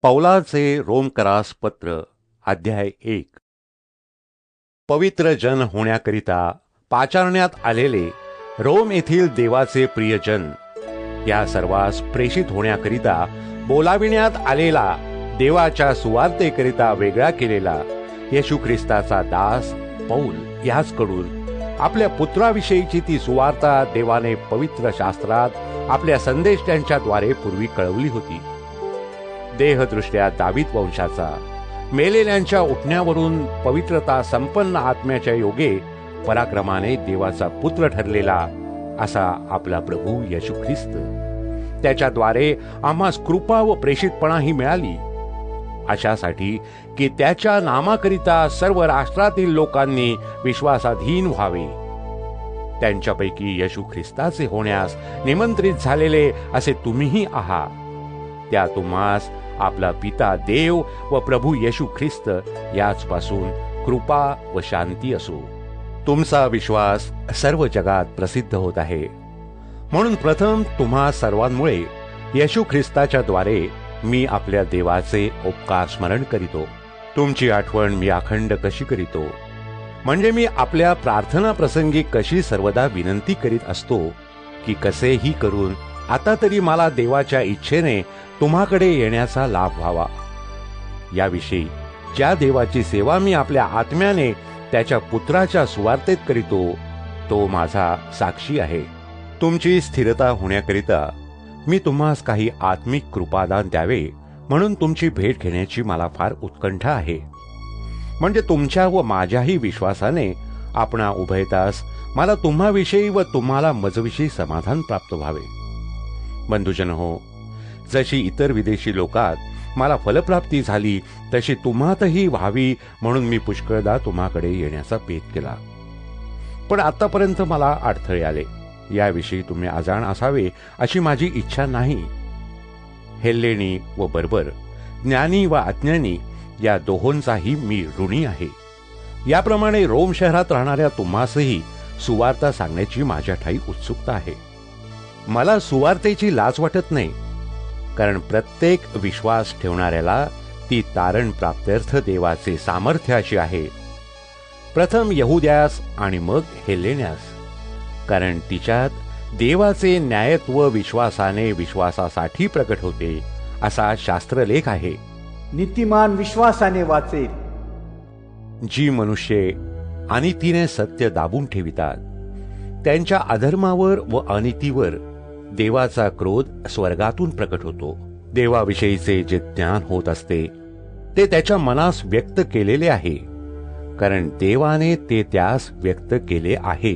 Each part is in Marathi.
पौलाचे रोमकरास पत्र अध्याय 1. पवित्र जन होण्याकरिता पाचारण्यात आलेले रोम येथील देवाचे प्रियजन, या सर्वांस प्रेषित होण्याकरिता बोलाविण्यात आलेला, देवाच्या सुवार्तेकरिता वेगळा केलेला येशू ख्रिस्ताचा दास पौल, याचकडून आपल्या पुत्राविषयीची ती सुवार्ता देवाने पवित्र शास्त्रात आपल्या संदेष्ट्यांच्याद्वारे पूर्वी कळवली होती. देहदृष्ट्या दावीद वंशाचा, मेलेल्यांच्या उठण्यावरून पवित्रता संपन्न आत्म्याच्या योगे पराक्रमाने देवाचा पुत्र ठरलेला असा आपला प्रभू येशू ख्रिस्त, त्याच्याद्वारे आम्हास कृपा व प्रेषितपणाही मिळाली, अशासाठी की त्याच्या नामाकरिता सर्व राष्ट्रातील लोकांनी विश्वासाधीन व्हावे. त्यांच्यापैकी येशू ख्रिस्ताचे होण्यास निमंत्रित झालेले असे तुम्हीही आहात. त्या तुम्हास आपला पिता देव व प्रभू येशू ख्रिस्त याचपासून कृपा व शांती असो. तुमचा विश्वास सर्व जगात प्रसिद्ध होत आहे, म्हणून प्रथम तुम्हा सर्वांमुळे येशू ख्रिस्ताच्या द्वारे मी आपल्या देवाचे उपकार स्मरण करीतो. तुमची आठवण मी अखंड कशी करीतो, म्हणजे मी आपल्या प्रार्थना प्रसंगी कशी सर्वदा विनंती करीत असतो की कसेही करून आता तरी मला देवाच्या इच्छेने तुम्हाकडे येण्याचा लाभ व्हावा. याविषयी ज्या देवाची सेवा मी आपल्या आत्म्याने त्याच्या पुत्राच्या सुवार्तेत करीतो, तो माझा साक्षी आहे. तुमची स्थिरता होण्याकरिता मी तुम्हास काही आत्मिक कृपादान द्यावे म्हणून तुमची भेट घेण्याची मला फार उत्कंठा आहे. म्हणजे तुमच्या व माझ्याही विश्वासाने आपणा उभयतास मला तुम्हाविषयी व तुम्हाला मजविषयी समाधान प्राप्त व्हावे. बंधुजन हो, जशी इतर विदेशी लोकात मला फलप्राप्ती झाली तशी तुम्हातही व्हावी म्हणून मी पुष्कळदा तुम्हाकडे येण्याचा पेत केला. पण आतापर्यंत मला अडथळे आले, याविषयी तुम्ही अजाण असावे अशी माझी इच्छा नाही. हेल्लेनी व बर्बर, ज्ञानी व अज्ञानी या दोहोंचाही मी ऋणी आहे. याप्रमाणे रोम शहरात राहणाऱ्या तुम्हासही सुवार्ता सांगण्याची माझ्या ठाई उत्सुकता आहे. मला सुवार्तेची लाज वाटत नाही, कारण प्रत्येक विश्वास ठेवणाऱ्याला ती तारण प्राप्त्यर्थ देवाचे सामर्थ्य अशी आहे. प्रथम यहुद्यास आणि मग हेलेन्यास, कारण तिच्यात देवाचे न्यायत्व विश्वासाने विश्वासासाठी प्रकट होते असा शास्त्रलेख आहे. नीतिमान विश्वासाने वाचेल. जी मनुष्ये अनितीने सत्य दाबून ठेवितात, त्यांच्या अधर्मावर व अनितीवर देवाचा क्रोध स्वर्गातून प्रकट होतो. देवाविषयीचे जे ज्ञान होत असते ते त्याच्या मनास व्यक्त केलेले आहे, कारण देवाने ते त्यास व्यक्त केले आहे.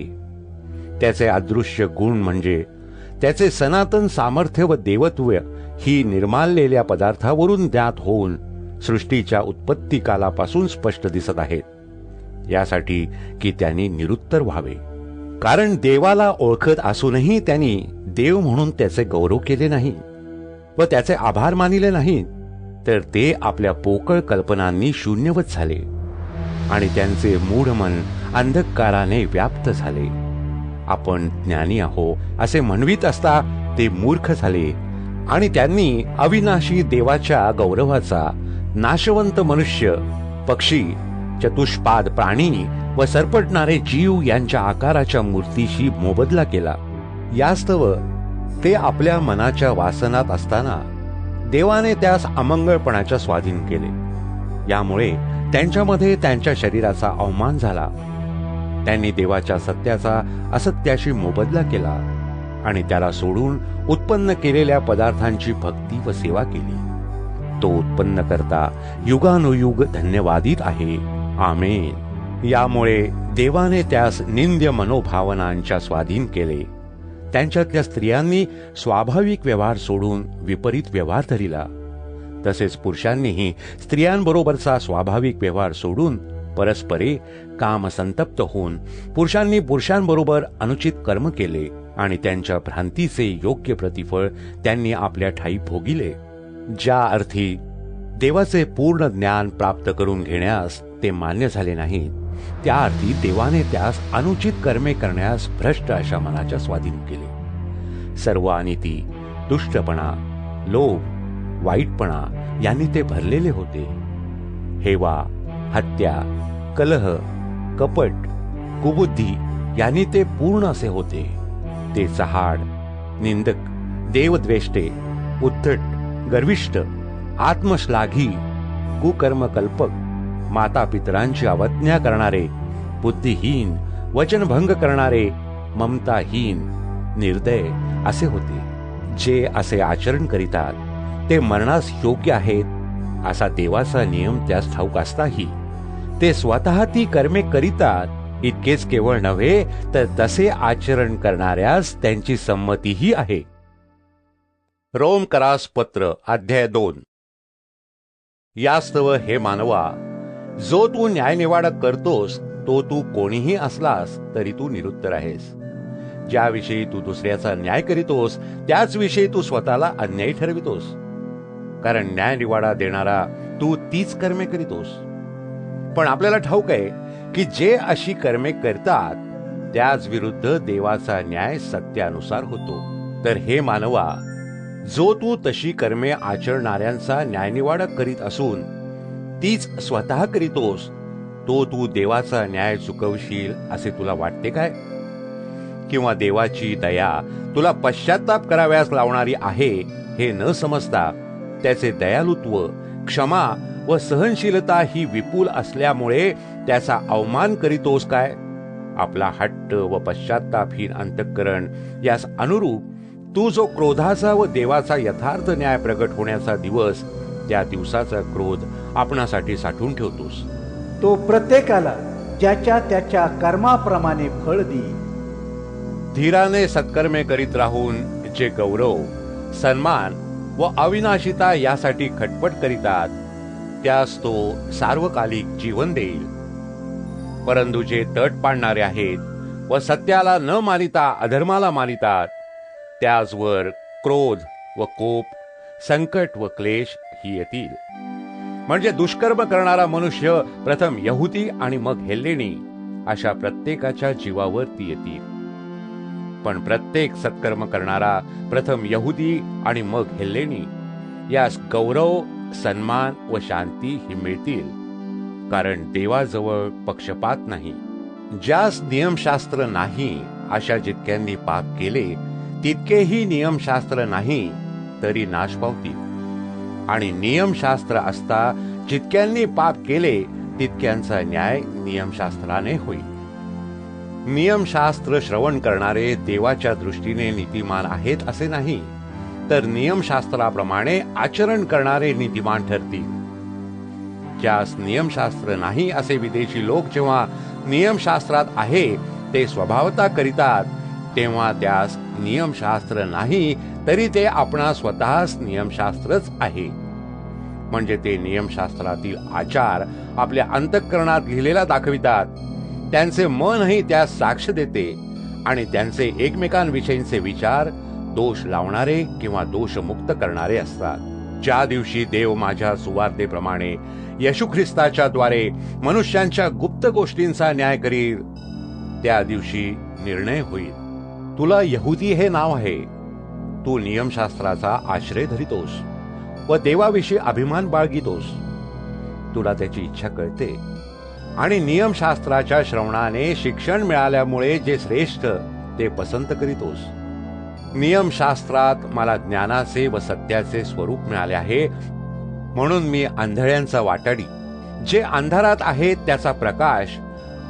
त्याचे अदृश्य गुण म्हणजे त्याचे सनातन सामर्थ्य व देवत्व ही निर्माललेल्या पदार्थावरून ज्ञात होऊन सृष्टीच्या उत्पत्ती कालापासून स्पष्ट दिसत आहेत, यासाठी की त्यांनी निरुत्तर व्हावे. कारण देवाला ओळखत असूनही त्यांनी देव म्हणून त्याचे गौरव केले नाही व त्याचे आभार मानिले नाही, तर ते आपल्या पोकळ कल्पनांनी शून्यवत झाले आणि त्यांचे मूढ मन अंधकाराने व्याप्त झाले. आपण ज्ञानी आहो असे म्हणवित असता ते मूर्ख झाले आणि त्यांनी अविनाशी देवाच्या गौरवाचा नाशवंत मनुष्य, पक्षी, चतुष्पाद प्राणी व सरपटणारे जीव यांच्या आकाराच्या मूर्तीशी मोबदला केला. यास्तव ते आपल्या मनाच्या वासनात असताना देवाने त्यास अमंगळपणाच्या स्वाधीन केले. यामुळे त्यांच्यामध्ये त्यांच्या शरीराचा अवमान झाला. त्यांनी देवाच्या सत्याचा असत्याशी मोबदला केला आणि त्याला सोडून उत्पन्न केलेल्या पदार्थांची भक्ती व सेवा केली. तो उत्पन्न करता युगानुयुग धन्यवादित आहे. आमेन. यामुळे देवाने त्यास निंद्य मनोभावनांच्या स्वाधीन केले. त्यांच्यातल्या स्त्रियांनी स्वाभाविक व्यवहार सोडून विपरीत व्यवहार धरिला, तसेच पुरुषांनीही स्त्रियांबरोबरचा स्वाभाविक व्यवहार सोडून परस्परे कामसंतप्त होऊन पुरुषांनी पुरुषांबरोबर अनुचित कर्म केले आणि त्यांच्या भ्रांतीचे योग्य प्रतिफळ त्यांनी आपल्या ठाई भोगिले. ज्या अर्थी देवाचे पूर्ण ज्ञान प्राप्त करून घेण्यास ते मान्य झाले नाहीत, त्या अर्थी देवाने त्यास अनुचित कर्मे करण्यास भ्रष्ट अशा मनाच्या स्वाधीन केले. सर्व अनिती, दुष्टपणा, लोभ, वाईटपणा यांनी ते भरलेले होते. हेवा, हत्या, कलह, कपट, कुबुद्धी यांनी ते पूर्ण असे होते. ते चहाड, निंदक, देवद्वेष्टे, उद्धट, गर्विष्ठ, आत्मश्लाघी, कुकर्मकल्पक, माता पितरांची अवज्ञा करणारे, बुद्धिहीन, वचनभंग करणारे, ममताहीन, निर्दय असे होते. जे असे आचरण करीतात ते मरणास योग्य आहेत असा देवाचा नियम त्यास ठाऊक असताही ते स्वतः ती कर्मे करीतात. इतकेच केवळ नव्हे तर तसे आचरण करणाऱ्यास त्यांची संमतीही आहे. रोमकरास पत्र अध्याय 2. यास्तव हे मानवा, जो तू न्यायनिवाडा करतोस तो तू कोणीही असलास तरी तू निरुत्तर आहेस. ज्याविषयी तू दुसऱ्याचा न्याय करीतोस त्याच विषयी तू स्वतःला अन्यायी ठरवितोस. कारण न्यायनिवाडा देणारा तू तीच कर्मे करीतोस. पण आपल्याला ठाऊक आहे की जे अशी कर्मे करतात त्याच विरुद्ध देवाचा न्याय सत्यानुसार होतो. तर हे मानवा, जो तू तशी कर्मे आचरणाऱ्यांचा न्यायनिवाडा करीत असून तीच स्वतः करीतोस, तो तू देवाचा न्याय चुकवशील असे तुला वाटते काय? किंवा देवाची दया तुला पश्चाताप कराव्यास लावणारी आहे हे न समजता त्याचे दयालुत्व, क्षमा व सहनशीलता ही विपुल असल्यामुळे त्याचा अवमान करीतोस काय? आपला हट्ट व पश्चातापहीन अंतःकरण यास अनुरूप तू जो क्रोधाचा व देवाचा यथार्थ न्याय प्रगट होण्याचा दिवस, त्या दिवसाचा क्रोध आपणासाठी साठवून ठेवतोस. तो प्रत्येकाला ज्याच्या त्याच्या कर्माप्रमाणे फळ दी. धीराने सत्कर्मे करीत राहून जे गौरव, सन्मान व अविनाशिता यासाठी खटपट करीतात त्यास तो सार्वकालिक जीवन देईल. परंतु जे तट पाडणारे आहेत व सत्याला न मानिता अधर्माला मानितात त्याचवर क्रोध व कोप, संकट व क्लेश ही येतील. म्हणजे दुष्कर्म करणारा मनुष्य प्रथम यहुदी आणि मग हेल्लेनी अशा प्रत्येकाच्या जीवावर ती येतील. पण प्रत्येक सत्कर्म करणारा प्रथम यहुदी आणि मग हेल्लेनी यास गौरव, सन्मान व शांती ही मिळतील. कारण देवाजवळ पक्षपात नाही. ज्यास नियमशास्त्र नाही अशा जितक्यांनी पाप केले तितकेही नियमशास्त्र नाही तरी नाश पावतील. आणि नियमशास्त्र असता जितक्यांनी पाप केले तितक्यांचा न्याय नियमशास्त्राने होईल. नियमशास्त्र श्रवण करणारे देवाच्या दृष्टीने नीतिमान आहेत असे नाही, तर नियमशास्त्राप्रमाणे आचरण करणारे नीतिमान ठरतील. ज्यास नियमशास्त्र नाही असे विदेशी लोक जेव्हा नियमशास्त्रात आहे ते स्वभावता करीतात तेव्हा त्यास नियमशास्त्र नाही तरी ते आपणा स्वतःच नियमशास्त्रच आहे. म्हणजे ते नियमशास्त्रातील आचार आपल्या अंतःकरणात लिहिलेला दाखवितात. त्यांचे मनही त्यास साक्ष देते आणि त्यांचे एकमेकांविषयीचे विचार दोष लावणारे किंवा दोषमुक्त करणारे असतात. ज्या दिवशी देव माझ्या सुवार्तेप्रमाणे येशू ख्रिस्ताच्या द्वारे मनुष्यांच्या गुप्त गोष्टींचा न्याय करील त्या दिवशी निर्णय होईल. तुला यहुदी हे नाव आहे. तू नियमशास्त्राचा आश्रय धरितोस व देवाविषयी अभिमान बाळगितोस. तुला त्याची इच्छा कळते आणि नियमशास्त्राच्या श्रवणाने शिक्षण मिळाल्यामुळे जे श्रेष्ठ ते पसंत करीतोस. नियमशास्त्रात मला ज्ञानाचे व सत्याचे स्वरूप मिळाले आहे म्हणून मी आंधळ्यांचा वाटाडी, जे अंधारात आहेत त्याचा प्रकाश,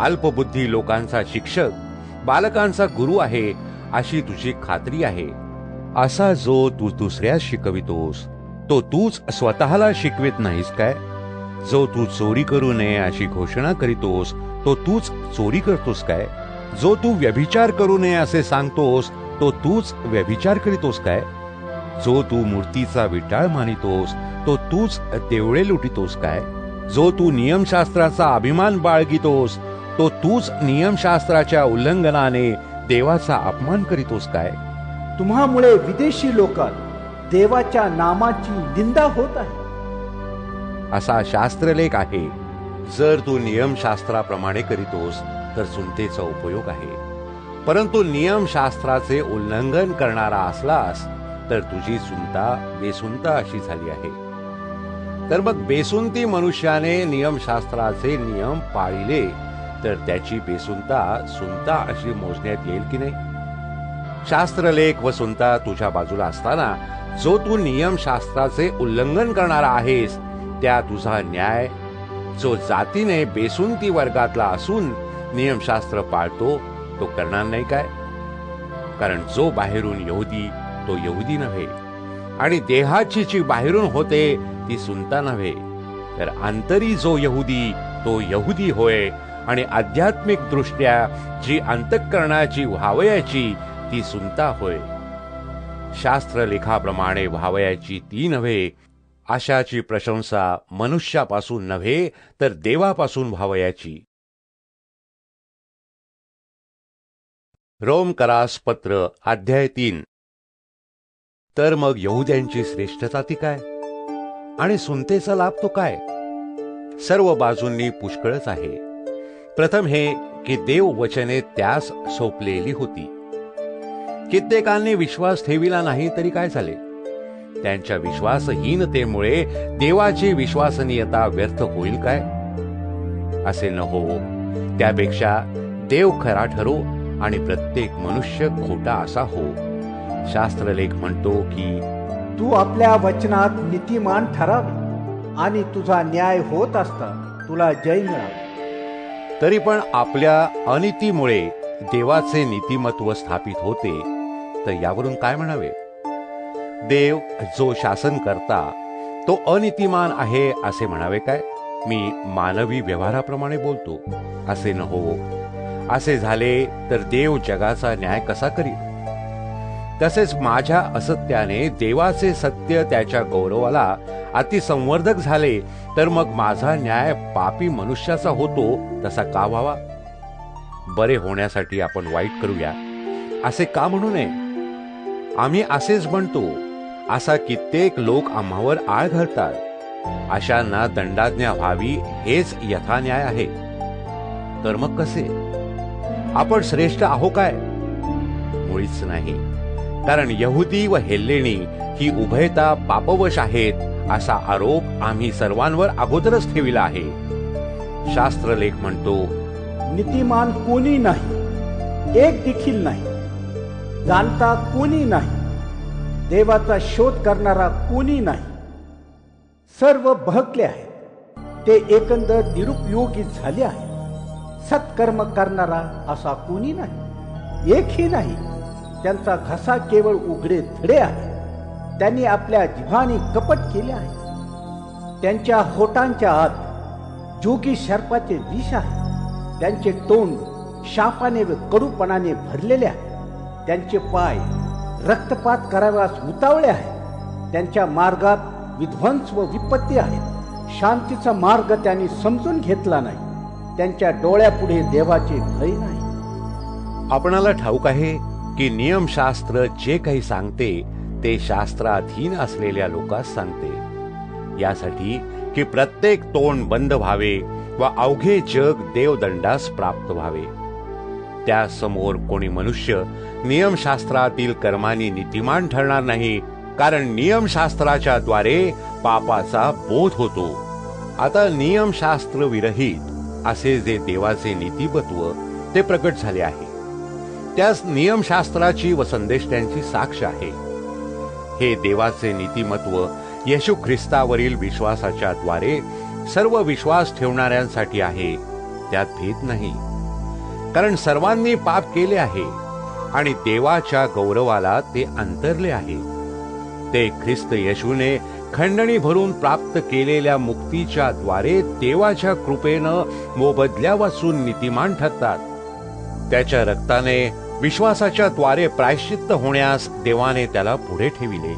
अल्पबुद्धी लोकांचा शिक्षक, बालकांचा गुरु आहे अशी तुझी खात्री आहे. असा जो तू दुसऱ्यास शिकवितोस तो तूच स्वतःला शिकवित नाहीस काय? जो तू चोरी करू नये अशी घोषणा करीतोस तो तूच चोरी करतोस काय? जो तू व्यभिचार करू नये असे सांगतोस तो तूच व्यभिचार करीतोस काय? जो तू मूर्तीचा विटाळ मानितोस तो तूच देवळे लुटितोस काय? जो तू नियमशास्त्राचा अभिमान बाळगितोस तो तूच नियमशास्त्राच्या उल्लंघनाने देवाचा अपमान करीतोस काय? तुम्हामुळे विदेशी लोकांना देवाच्या नामाची निंदा होत आहे असा शास्त्रलेख आहे. जर तू नियमशास्त्राप्रमाणे करीतोस तर सुनतेचा उपयोग आहे. परंतु नियमशास्त्राचे उल्लंघन करणारा असलास तर तुझी सुनता बेसुनता अशी झाली आहे. तर मग बेसुंती मनुष्याने नियमशास्त्राचे नियम पाळले तर त्याची बेसुंता सुंता अशी मोजण्यात येईल की नाही? शास्त्रलेख व सुंता तुझ्या बाजूला असताना जो तू नियमशास्त्राचे उल्लंघन करणारा आहेस त्या तुझा न्याय जो जातीने बेसुंती वर्गातला असून नियमशास्त्र पाळतो तो करणार नाही काय? कारण जो बाहेरून यहुदी तो यहुदी नव्हे, आणि देहाची जी बाहेरून होते ती सुंता नव्हे, तर आंतरी जो यहुदी तो यहुदी होय, आणि आध्यात्मिक दृष्ट्या जी अंतःकरणाची व्हावयाची ती सुंता होय. शास्त्रलेखाप्रमाणे व्हावयाची ती नव्हे, अशाची प्रशंसा मनुष्यापासून नव्हे तर देवापासून व्हावयाची. रोमकरास पत्र अध्याय 3. तर मग यहुद्यांची श्रेष्ठता ती काय, आणि सुंतेचा लाभ तो काय? सर्व बाजूंनी पुष्कळच आहे. प्रथम हे की देव वचने त्यास सोपलेली होती. कित्येकांनी विश्वास ठेविला नाही तरी काय झाले? त्यांच्या विश्वासहीनतेमुळे देवाची विश्वासनीयता व्यर्थ होईल काय? असे न हो, त्यापेक्षा देव खरा ठरो आणि प्रत्येक मनुष्य खोटा असा हो. शास्त्रलेख म्हणतो की तू आपल्या वचनात नीतिमान ठरावे आणि तुझा न्याय होत असता तुला जय मिळावे. तरी पण आपल्या अनितीमुळे देवाचे नीतिमत्व स्थापित होते, तर यावरून काय म्हणावे? देव जो शासन करता तो अनितिमान आहे असे म्हणावे काय? मी मानवी व्यवहाराप्रमाणे बोलतो असे न हो. असे झाले तर देव जगाचा न्याय कसा करील? तसेच माझ्या असत्याने देवाचे सत्य त्याच्या गौरवाला अतिसंवर्धक झाले तर मग माझा न्याय पापी मनुष्याचा होतो तसा का व्हावा? बरे होण्यासाठी आपण वाईट करूया असे का म्हणू नये? आम्ही असेच म्हणतो, असा कित्येक लोक आम्हावर आळ घालतात. अशांना दंडाज्ञा व्हावी हेच यथान्याय आहे. तर मग कसे? आपण श्रेष्ठ आहो काय? मुळीच नाही. कारण यहुदी व हेल्लेनी ही उभयता पापवश आहेत असा आरोप आम्ही सर्वांवर अगोदरच ठेविला आहे. शास्त्रलेख म्हणतो, नीतिमान कोणी नाही, एक देखील नाही. जाणता कोणी नाही, देवाचा शोध करणारा कोणी नाही. सर्व बहकले आहेत, ते एकंदर निरुपयोगी झाले आहे. सत्कर्म करणारा असा कोणी नाही, एकही नाही. त्यांचा घसा केवळ उघडे धडे आहे. त्यांनी आपल्या जिव्हाने कपट केले आहे. त्यांच्या होटांच्या आत जोगी सर्पाचे विष आहे. त्यांचे तोंड शापाने व कडूपणाने भरलेले आहे. त्यांचे पाय रक्तपात कराव्यास उतावळे आहे. त्यांच्या मार्गात विध्वंस व विपत्ती आहे. शांतीचा मार्ग त्यांनी समजून घेतला नाही. त्यांच्या डोळ्यापुढे देवाचे भय नाही. आपणाला ठाऊक आहे की नियमशास्त्र जे काही सांगते ते शास्त्राधीन असलेल्या लोकांस सांगते, यासाठी की प्रत्येक तोंड बंद व्हावे व अवघे जग देवदंडास प्राप्त व्हावे. त्या समोर कोणी मनुष्य नियमशास्त्रातील कर्मांनी नीतिमान ठरणार नाही, कारण नियमशास्त्राच्या द्वारे पापाचा बोध होतो. आता नियमशास्त्र विरहित असे जे देवाचे नीतिमत्व ते प्रकट झाले आहे, त्यास नियमशास्त्राची व संदेष्टांची साक्ष आहे. हे देवाचे नीतिमत्व येशू ख्रिस्तावरील विश्वासाच्या द्वारे सर्व विश्वास ठेवणाऱ्यांसाठी आहे, त्यात भेद नाही. कारण सर्वांनी पाप केले आहे आणि देवाच्या गौरवाला ते अंतरले आहे. ते ख्रिस्त येशूने खंडणी भरून प्राप्त केलेल्या मुक्तीच्या द्वारे देवाच्या कृपेनं मोबदल्या वाचून नीतिमान ठरतात. त्याच्या रक्ताने विश्वासाच्या द्वारे प्रायश्चित्त होण्यास देवाने त्याला पुढे ठेविले,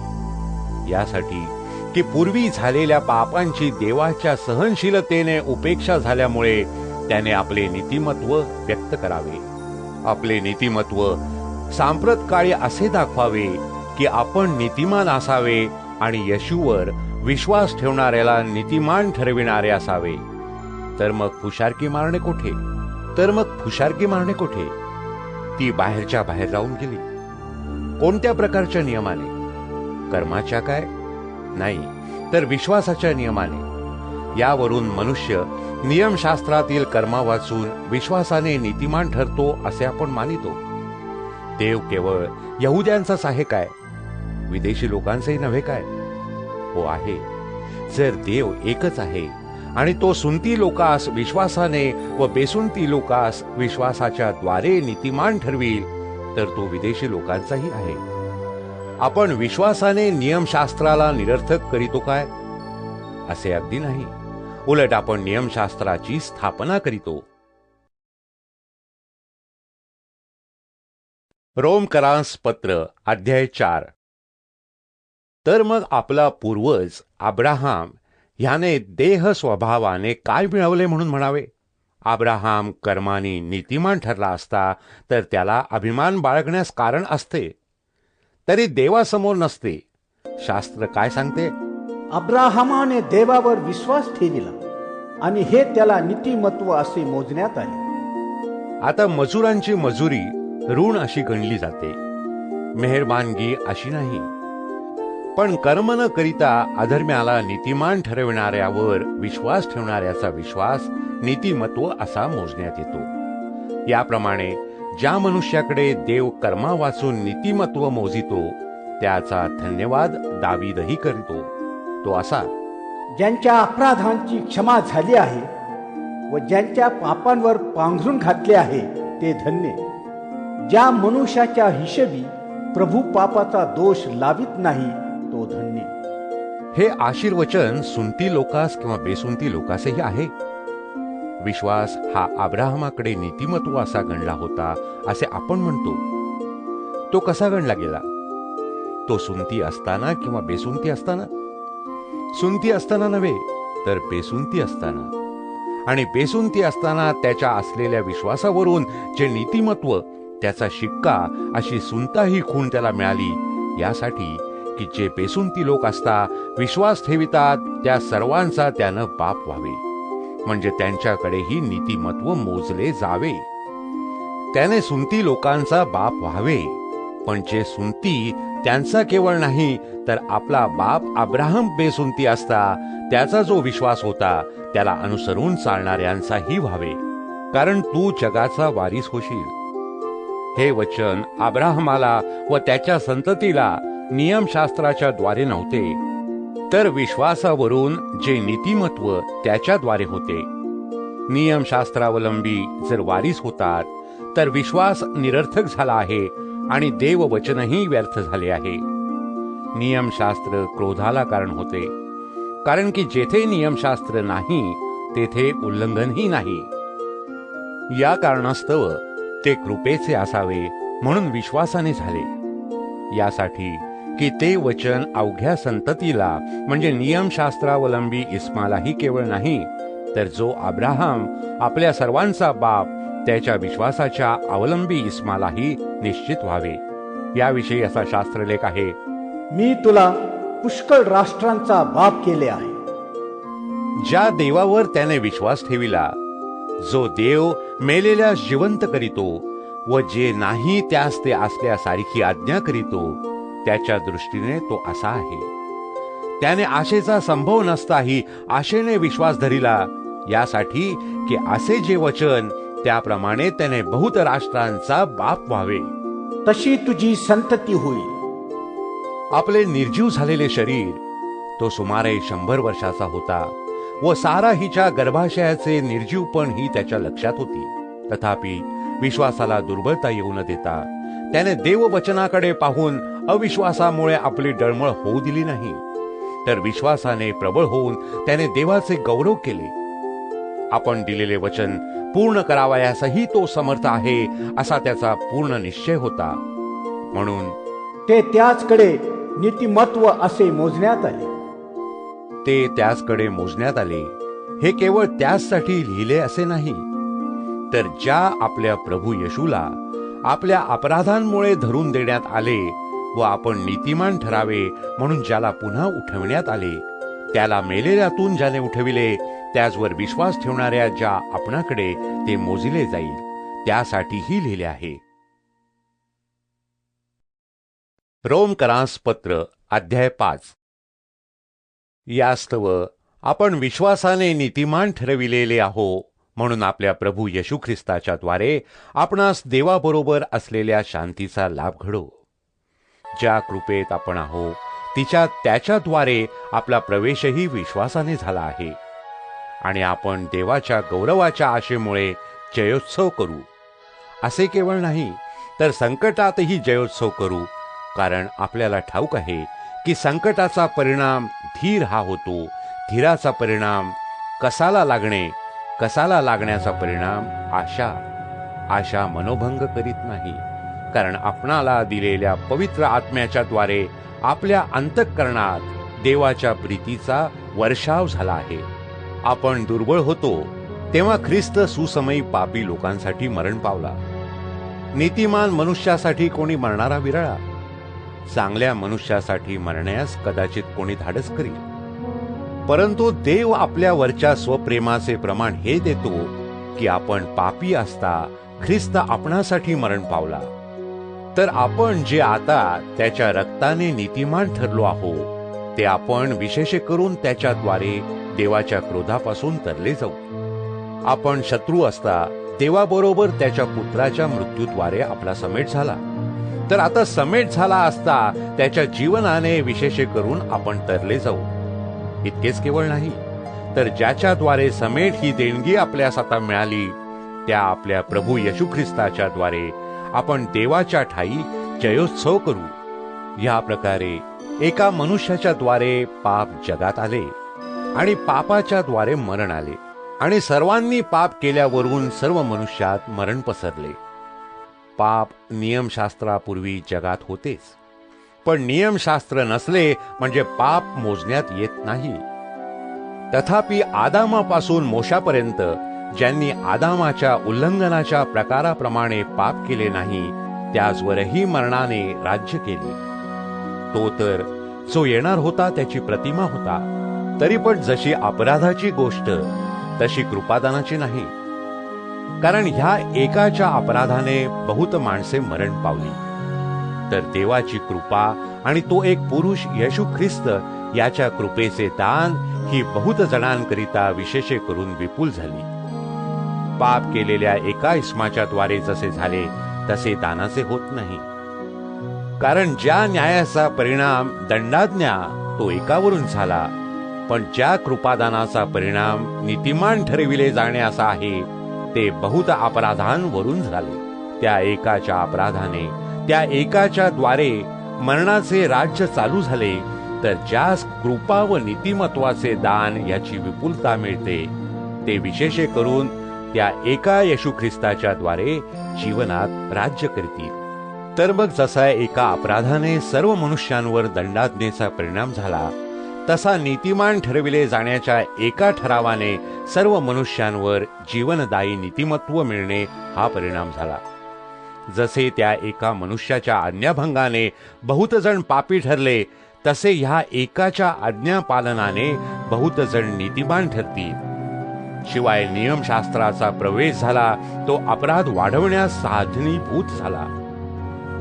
यासाठी की पूर्वी झालेल्या पापांची देवाच्या सहनशीलतेने उपेक्षा झाल्यामुळे त्याने आपले नीतिमत्व व्यक्त करावे. आपले नीतिमत्व सांप्रत काळी असे दाखवावे की आपण नीतिमान असावे आणि येशूवर विश्वास ठेवणाऱ्याला नीतिमान ठरविणारे असावे. तर मग फुशारकी मारणे कोठे? ती बाहेरच्या बाहेर राहून गेली. कोणत्या प्रकारच्या नियमाने? कर्माच्या काय? नाही, तर विश्वासाच्या नियमाने. यावरून मनुष्य नियमशास्त्रातील कर्मा वाचून विश्वासाने नीतिमान ठरतो असे आपण मानितो. देव केवळ यहुद्यांचाच आहे काय? विदेशी लोकांचेही नव्हे काय? हो आहे. जर देव एकच आहे आणि तो सुन्नती लोकास विश्वासाने व बेसुन्नती लोकास विश्वासाच्या द्वारे नीतिमान ठरवील, तर तो विदेशी लोकांचाही आहे. आपण विश्वासाने नियमशास्त्राला निरर्थक करीतो काय? असे अगदी नाही. उलट आपण नियमशास्त्राची स्थापना करीतो. रोमकरांस पत्र अध्याय 4. तर मग आपला पूर्वज अब्राहाम ह्याने देह स्वभावाने काय मिळवले म्हणून म्हणावे? अब्राहाम कर्माने नीतिमान ठरला असता तर त्याला अभिमान बाळगण्यास कारण असते, तरी देवासमोर नसते. शास्त्र काय सांगते? अब्राहमाने देवावर विश्वास ठेविला आणि हे त्याला नीतिमत्व असे मोजण्यात आले. आता मजुरांची मजुरी ऋण अशी गणली जाते, मेहरबानगी अशी नाही. पण कर्म न करिता अधर्म्याला नीतिमान ठरविणाऱ्यावर विश्वास ठेवणाऱ्याचा विश्वास नीतिमत्व असा मोजण्यात येतो. याप्रमाणे ज्या मनुष्याकडे देव कर्मा वाचून नीतिमत्व मोजितो त्याचा धन्यवाद दावीदही करतो. तो असा: ज्यांच्या अपराधांची क्षमा झाली आहे व ज्यांच्या पापांवर पांघरून घातले आहे ते धन्य. ज्या मनुष्याच्या हिशेबी प्रभू पापाचा दोष लावित नाही तो धन्य. हे आशीर्वचन सुन्नती लोकास किंवा बेसुन्नती लोकासही आहे. विश्वास हा अब्राहमाकडे नीतिमत्व असा गणला होता असे आपण म्हणतो. तो कसा गणला गेला? तो सुन्नती असताना किंवा बेसुन्नती असताना? सुन्नती असताना नव्हे, तर बेसुन्नती असताना. आणि बेसुन्नती असताना त्याच्या असलेल्या विश्वासावरून जे नीतिमत्व, त्याचा शिक्का अशी सुन्नता ही खूण त्याला मिळाली, यासाठी की जे बेसुन्नती लोक असता विश्वास ठेवितात त्या सर्वांचा त्यानं बाप व्हावे, म्हणजे त्यांच्याकडेही नीतिमत्व मोजले जावे. त्याने सुन्नती लोकांचा बाप व्हावे. पण जे सुन्नती त्यांचा केवळ नाही, तर आपला बाप अब्राहम बेसुन्नती असता त्याचा जो विश्वास होता त्याला अनुसरून चालणाऱ्यांचाही व्हावे, कारण तू जगाचा वारीस होशील. हे वचन अब्राहमाला व त्याच्या संततीला नियमशास्त्राच्या द्वारे नव्हते, तर विश्वासावरून जे नीतिमत्व त्याच्याद्वारे होते. नियमशास्त्रावलंबी जर वारीस होतात तर विश्वास निरर्थक झाला आहे आणि देववचनही व्यर्थ झाले आहे. नियमशास्त्र क्रोधाला कारण होते, कारण की जेथे नियमशास्त्र नाही तेथे उल्लंघनही नाही. या कारणास्तव ते कृपेचे असावे म्हणून विश्वासाने झाले, यासाठी की ते वचन अवघ्या संततीला म्हणजे नियमशास्त्रावलंबी इस्मालाही केवळ नाही, तर जो अब्राहम आपल्या सर्वांचा बाप त्याच्या विश्वासाच्या अवलंबी इस्मालाही निश्चित व्हावे. याविषयी असा शास्त्रलेख आहे: मी तुला पुष्कळ राष्ट्रांचा बाप केले आहे. ज्या देवावर त्याने विश्वास ठेविला, जो देव मेलेल्या जिवंत करीतो व जे नाही त्यास ते असल्यासारखी आज्ञा करीतो, त्याच्या दृष्टीने तो असा आहे. त्याने आशेचा संभव नसताही आशेने विश्वास धरिला, यासाठी की असे जे वचन त्याप्रमाणे त्याने बहुत राष्ट्रांचा बाप व्हावे. तशी तुझी संतती होईल. आपले निर्जीव झालेले शरीर तो सुमारे 100 वर्षाचा होता व सारा हिच्या गर्भाशयाचे निर्जीवपण ही त्याच्या लक्षात होती. तथापि विश्वासाला दुर्बलता येऊ न देता त्याने देववचनाकडे पाहून अविश्वासामुळे आपली डळमळ होऊ दिली नाही, तर विश्वासाने प्रबळ होऊन त्याने देवाचे गौरव केले. आपण दिलेले वचन पूर्ण करावयासही तो समर्थ आहे असा त्याचा पूर्ण निश्चय होता. म्हणून ते त्याचकडे नीतिमत्व असे मोजण्यात आले. ते त्याचकडे मोजण्यात आले हे केवळ त्याचसाठी लिहिले असे नाही, तर ज्या आपल्या प्रभू येशूला आपल्या अपराधांमुळे धरून देण्यात आले व आपण नीतिमान ठरावे म्हणून ज्याला पुन्हा उठविण्यात आले, त्याला मेलेल्यातून ज्याने उठविले, त्याचवर विश्वास ठेवणाऱ्या ज्या आपणाकडे ते मोजिले जाईल, त्यासाठीही लिहिले आहे. रोमकरांस पत्र अध्याय 5. यास्तव आपण विश्वासाने नीतिमान ठरविलेले आहो, म्हणून आपल्या प्रभू येशू ख्रिस्ताच्या द्वारे आपणास देवाबरोबर असलेल्या शांतीचा लाभ घडो. ज्या कृपेत आपण आहो त्याच्याद्वारे आपला प्रवेशही विश्वासाने झाला आहे, आणि आपण देवाच्या गौरवाच्या आशेमुळे जयोत्सव करू. असे केवळ नाही, तर संकटातही जयोत्सव करू, कारण आपल्याला ठाऊक आहे की संकटाचा परिणाम धीर हा होतो, धीराचा परिणाम कसाला लागणे, कसाला लागण्याचा परिणाम आशा, आशा मनोभंग करीत नाही, कारण आपणाला दिलेल्या पवित्र आत्म्याच्या द्वारे आपल्या अंतःकरणात देवाच्या प्रीतीचा वर्षाव झाला आहे. आपण दुर्बळ होतो तेव्हा ख्रिस्त सुसमयी पापी लोकांसाठी मरण पावला. नीतिमान मनुष्यासाठी कोणी मरणारा विरळा, चांगल्या मनुष्यासाठी मरण्यास कदाचित कोणी धाडस करील. परंतु देव आपल्यावरच्या स्वप्रेमाचे प्रमाण हे देतो की आपण पापी असता ख्रिस्त आपणासाठी मरण पावला. तर आपण जे आता त्याच्या रक्ताने नीतिमान ठरलो आहोत, ते आपण विशेष करून त्याच्याद्वारे देवाच्या क्रोधापासून तरले जाऊ. आपण शत्रू असता देवाबरोबर त्याच्या पुत्राच्या मृत्यूद्वारे आपला समेट झाला, तर आता समेट झाला असता त्याच्या जीवनाने विशेष करून आपण तरले जाऊ. इतकेच केवळ नाही, तर ज्याच्याद्वारे समेट ही देणगी आपल्यास आता मिळाली, त्या आपल्या प्रभू येशू ख्रिस्ताच्या द्वारे आपण देवाच्या ठाई जयोत्सव करू. या प्रकारे एका मनुष्याच्या द्वारे पाप जगात आले, आणि पापाच्या द्वारे मरण आले, आणि सर्वांनी पाप केल्यावरून सर्व मनुष्यात मरण पसरले. पाप नियमशास्त्रापूर्वी जगात होतेच, पण नियमशास्त्र नसले म्हणजे पाप मोजण्यात येत नाही. तथापि आदामापासून मोशापर्यंत ज्यांनी आदामाच्या उल्लंघनाच्या प्रकाराप्रमाणे पाप केले नाही, त्याचवरही मरणाने राज्य केले. तो तर जो येणार होता त्याची प्रतिमा होता, तरी पण जशी अपराधाची गोष्ट तशी कृपादानाची नाही, कारण ह्या एकाच्या अपराधाने बहुत माणसे मरण पावली. तर देवाची कृपा आणि तो एक पुरुष येशू ख्रिस्त याच्या कृपेचे दान ही बहुत जणांकरिता विशेष करून विपुल झाली. पाप केलेल्या एका इस्माच्या द्वारे जसे झाले तसे दानाचे होत नाही, कारण ज्या न्यायाचा परिणाम दंडाज्ञा तो एकावरून झाला, पण ज्या कृपादानाचा परिणाम नीतिमान ठरविले जाण्याचा आहे ते बहुत अपराधांवरून झाले. त्या एकाच्या अपराधाने त्या एकाच्या द्वारे मरणाचे राज्य चालू झाले, तर ज्यास कृपा व नीतिमत्वाचे दान याची विपुलता मिळते, ते विशेष करून त्या एका येशू ख्रिस्ताच्या द्वारे जीवनात राज्य करतील. तर मग जसा एका अपराधाने सर्व मनुष्यांवर दंडाज्ञेचा परिणाम झाला, तसा नीतिमान ठरविले जाण्याच्या एका ठरावाने सर्व मनुष्यांवर जीवनदायी नीतिमत्व मिळणे हा परिणाम झाला. जसे त्या एका मनुष्याच्या आज्ञाभंगाने बहुत जण पापी ठरले, तसे ह्या एकाच्या आज्ञापालनाने बहुत जण नीतिमान ठरतील. शिवाय नियमशास्त्राचा प्रवेश झाला तो अपराध वाढवण्यास साधनीभूत झाला.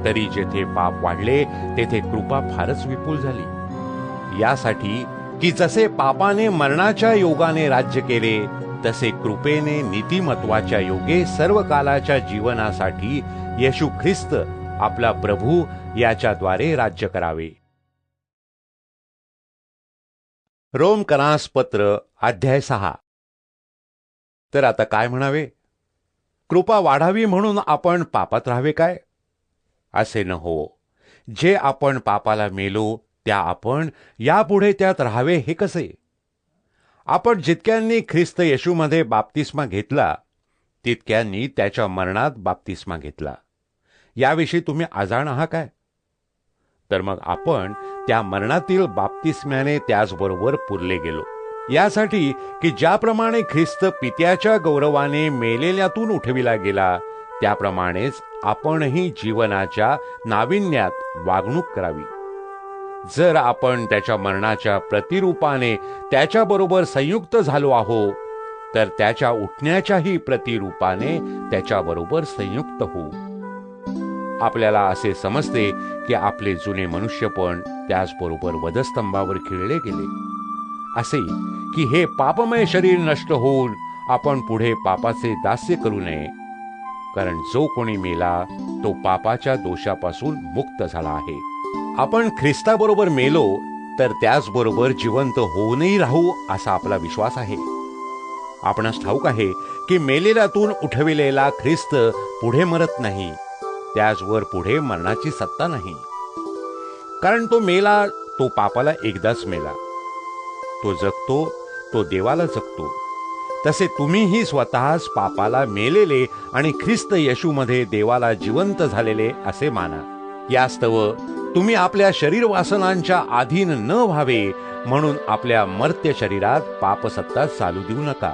तरी जेथे पाप वाढले तेथे कृपा फारच विपुल झाली, यासाठी की जसे पापाने मरणाच्या योगाने राज्य केले, तसे कृपेने नीतिमत्वाच्या योगे सर्व कालाच्या जीवनासाठी येशू ख्रिस्त आपला प्रभू याच्याद्वारे राज्य करावे. रोमकरास पत्र अध्याय 6. तर आता काय म्हणावे? कृपा वाढावी म्हणून आपण पापात राहावे काय? असे न हो. जे आपण पापाला मेलो त्या आपण यापुढे त्यात राहावे हे कसे? आपण जितक्यांनी ख्रिस्त येशूमध्ये बाप्तिस्मा घेतला, तितक्यांनी त्याच्या मरणात बाप्तिस्मा घेतला. याविषयी तुम्ही अजाण आहात काय? तर मग आपण त्या मरणातील बाप्तिस्म्याने त्याचबरोबर पुरले गेलो, यासाठी की ज्याप्रमाणे ख्रिस्त पित्याच्या गौरवाने मेलेल्यातून उठविला गेला, त्याप्रमाणेच आपणही जीवनाच्या नाविन्यात वागणूक करावी. जर आपण त्याच्या मरणाच्या प्रतिरूपाने त्याच्याबरोबर संयुक्त झालो आहो, तर त्याच्या उठण्याच्याही प्रतिरूपाने त्याच्याबरोबर संयुक्त होऊ. आपल्याला असे समजते की आपले जुने मनुष्यपण त्याचबरोबर वधस्तंभावर खिळले गेले, असे की हे पापमय शरीर नष्ट होऊन आपण पुढे पापाचे दास्य करू नये, कारण जो कोणी मेला तो पापाच्या दोषापासून मुक्त झाला आहे. आपण ख्रिस्ताबरोबर मेलो तर त्याचबरोबर जिवंत होऊनही राहू असा आपला विश्वास आहे. आपणास ठाऊक आहे की मेलेल्यातून उठविलेला ख्रिस्त पुढे मरत नाही, त्याचवर पुढे मरणाची सत्ता नाही. कारण तो मेला तो पापाला एकदाच मेला, तो जगतो तो देवाला जगतो. तसे तुम्हीही स्वतःच पापाला मेलेले आणि ख्रिस्त येशूमध्ये देवाला जिवंत झालेले असे माना. यास्तव तुम्ही आपल्या शरीर वासनांच्या अधीन न व्हावे म्हणून आपल्या मर्त्य शरीरात पापसत्ता चालू देऊ नका.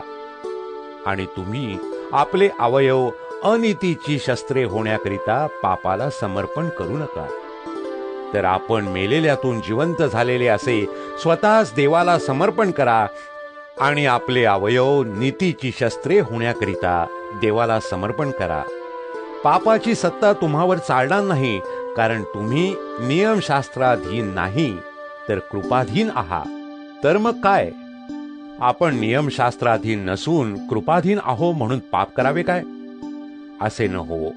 आणि तुम्ही आपले अवयव अनीतीची शस्त्रे होण्याकरिता पापाला समर्पण करू नका. तर आपण मेलेल्यातून जिवंत झालेले असे स्वतःच देवाला समर्पण करा आणि आपले अवयव नीतीची शस्त्रे होण्याकरिता देवाला समर्पण करा. पापाची सत्ता तुम्हावर चालणार नाही, कारण तुम्ही नियमशास्त्राधीन नाही तर कृपाधीन आहात. तर मग काय, आपण नियमशास्त्राधीन नसून कृपाधीन आहो म्हणून पाप करावे काय? असे न हो.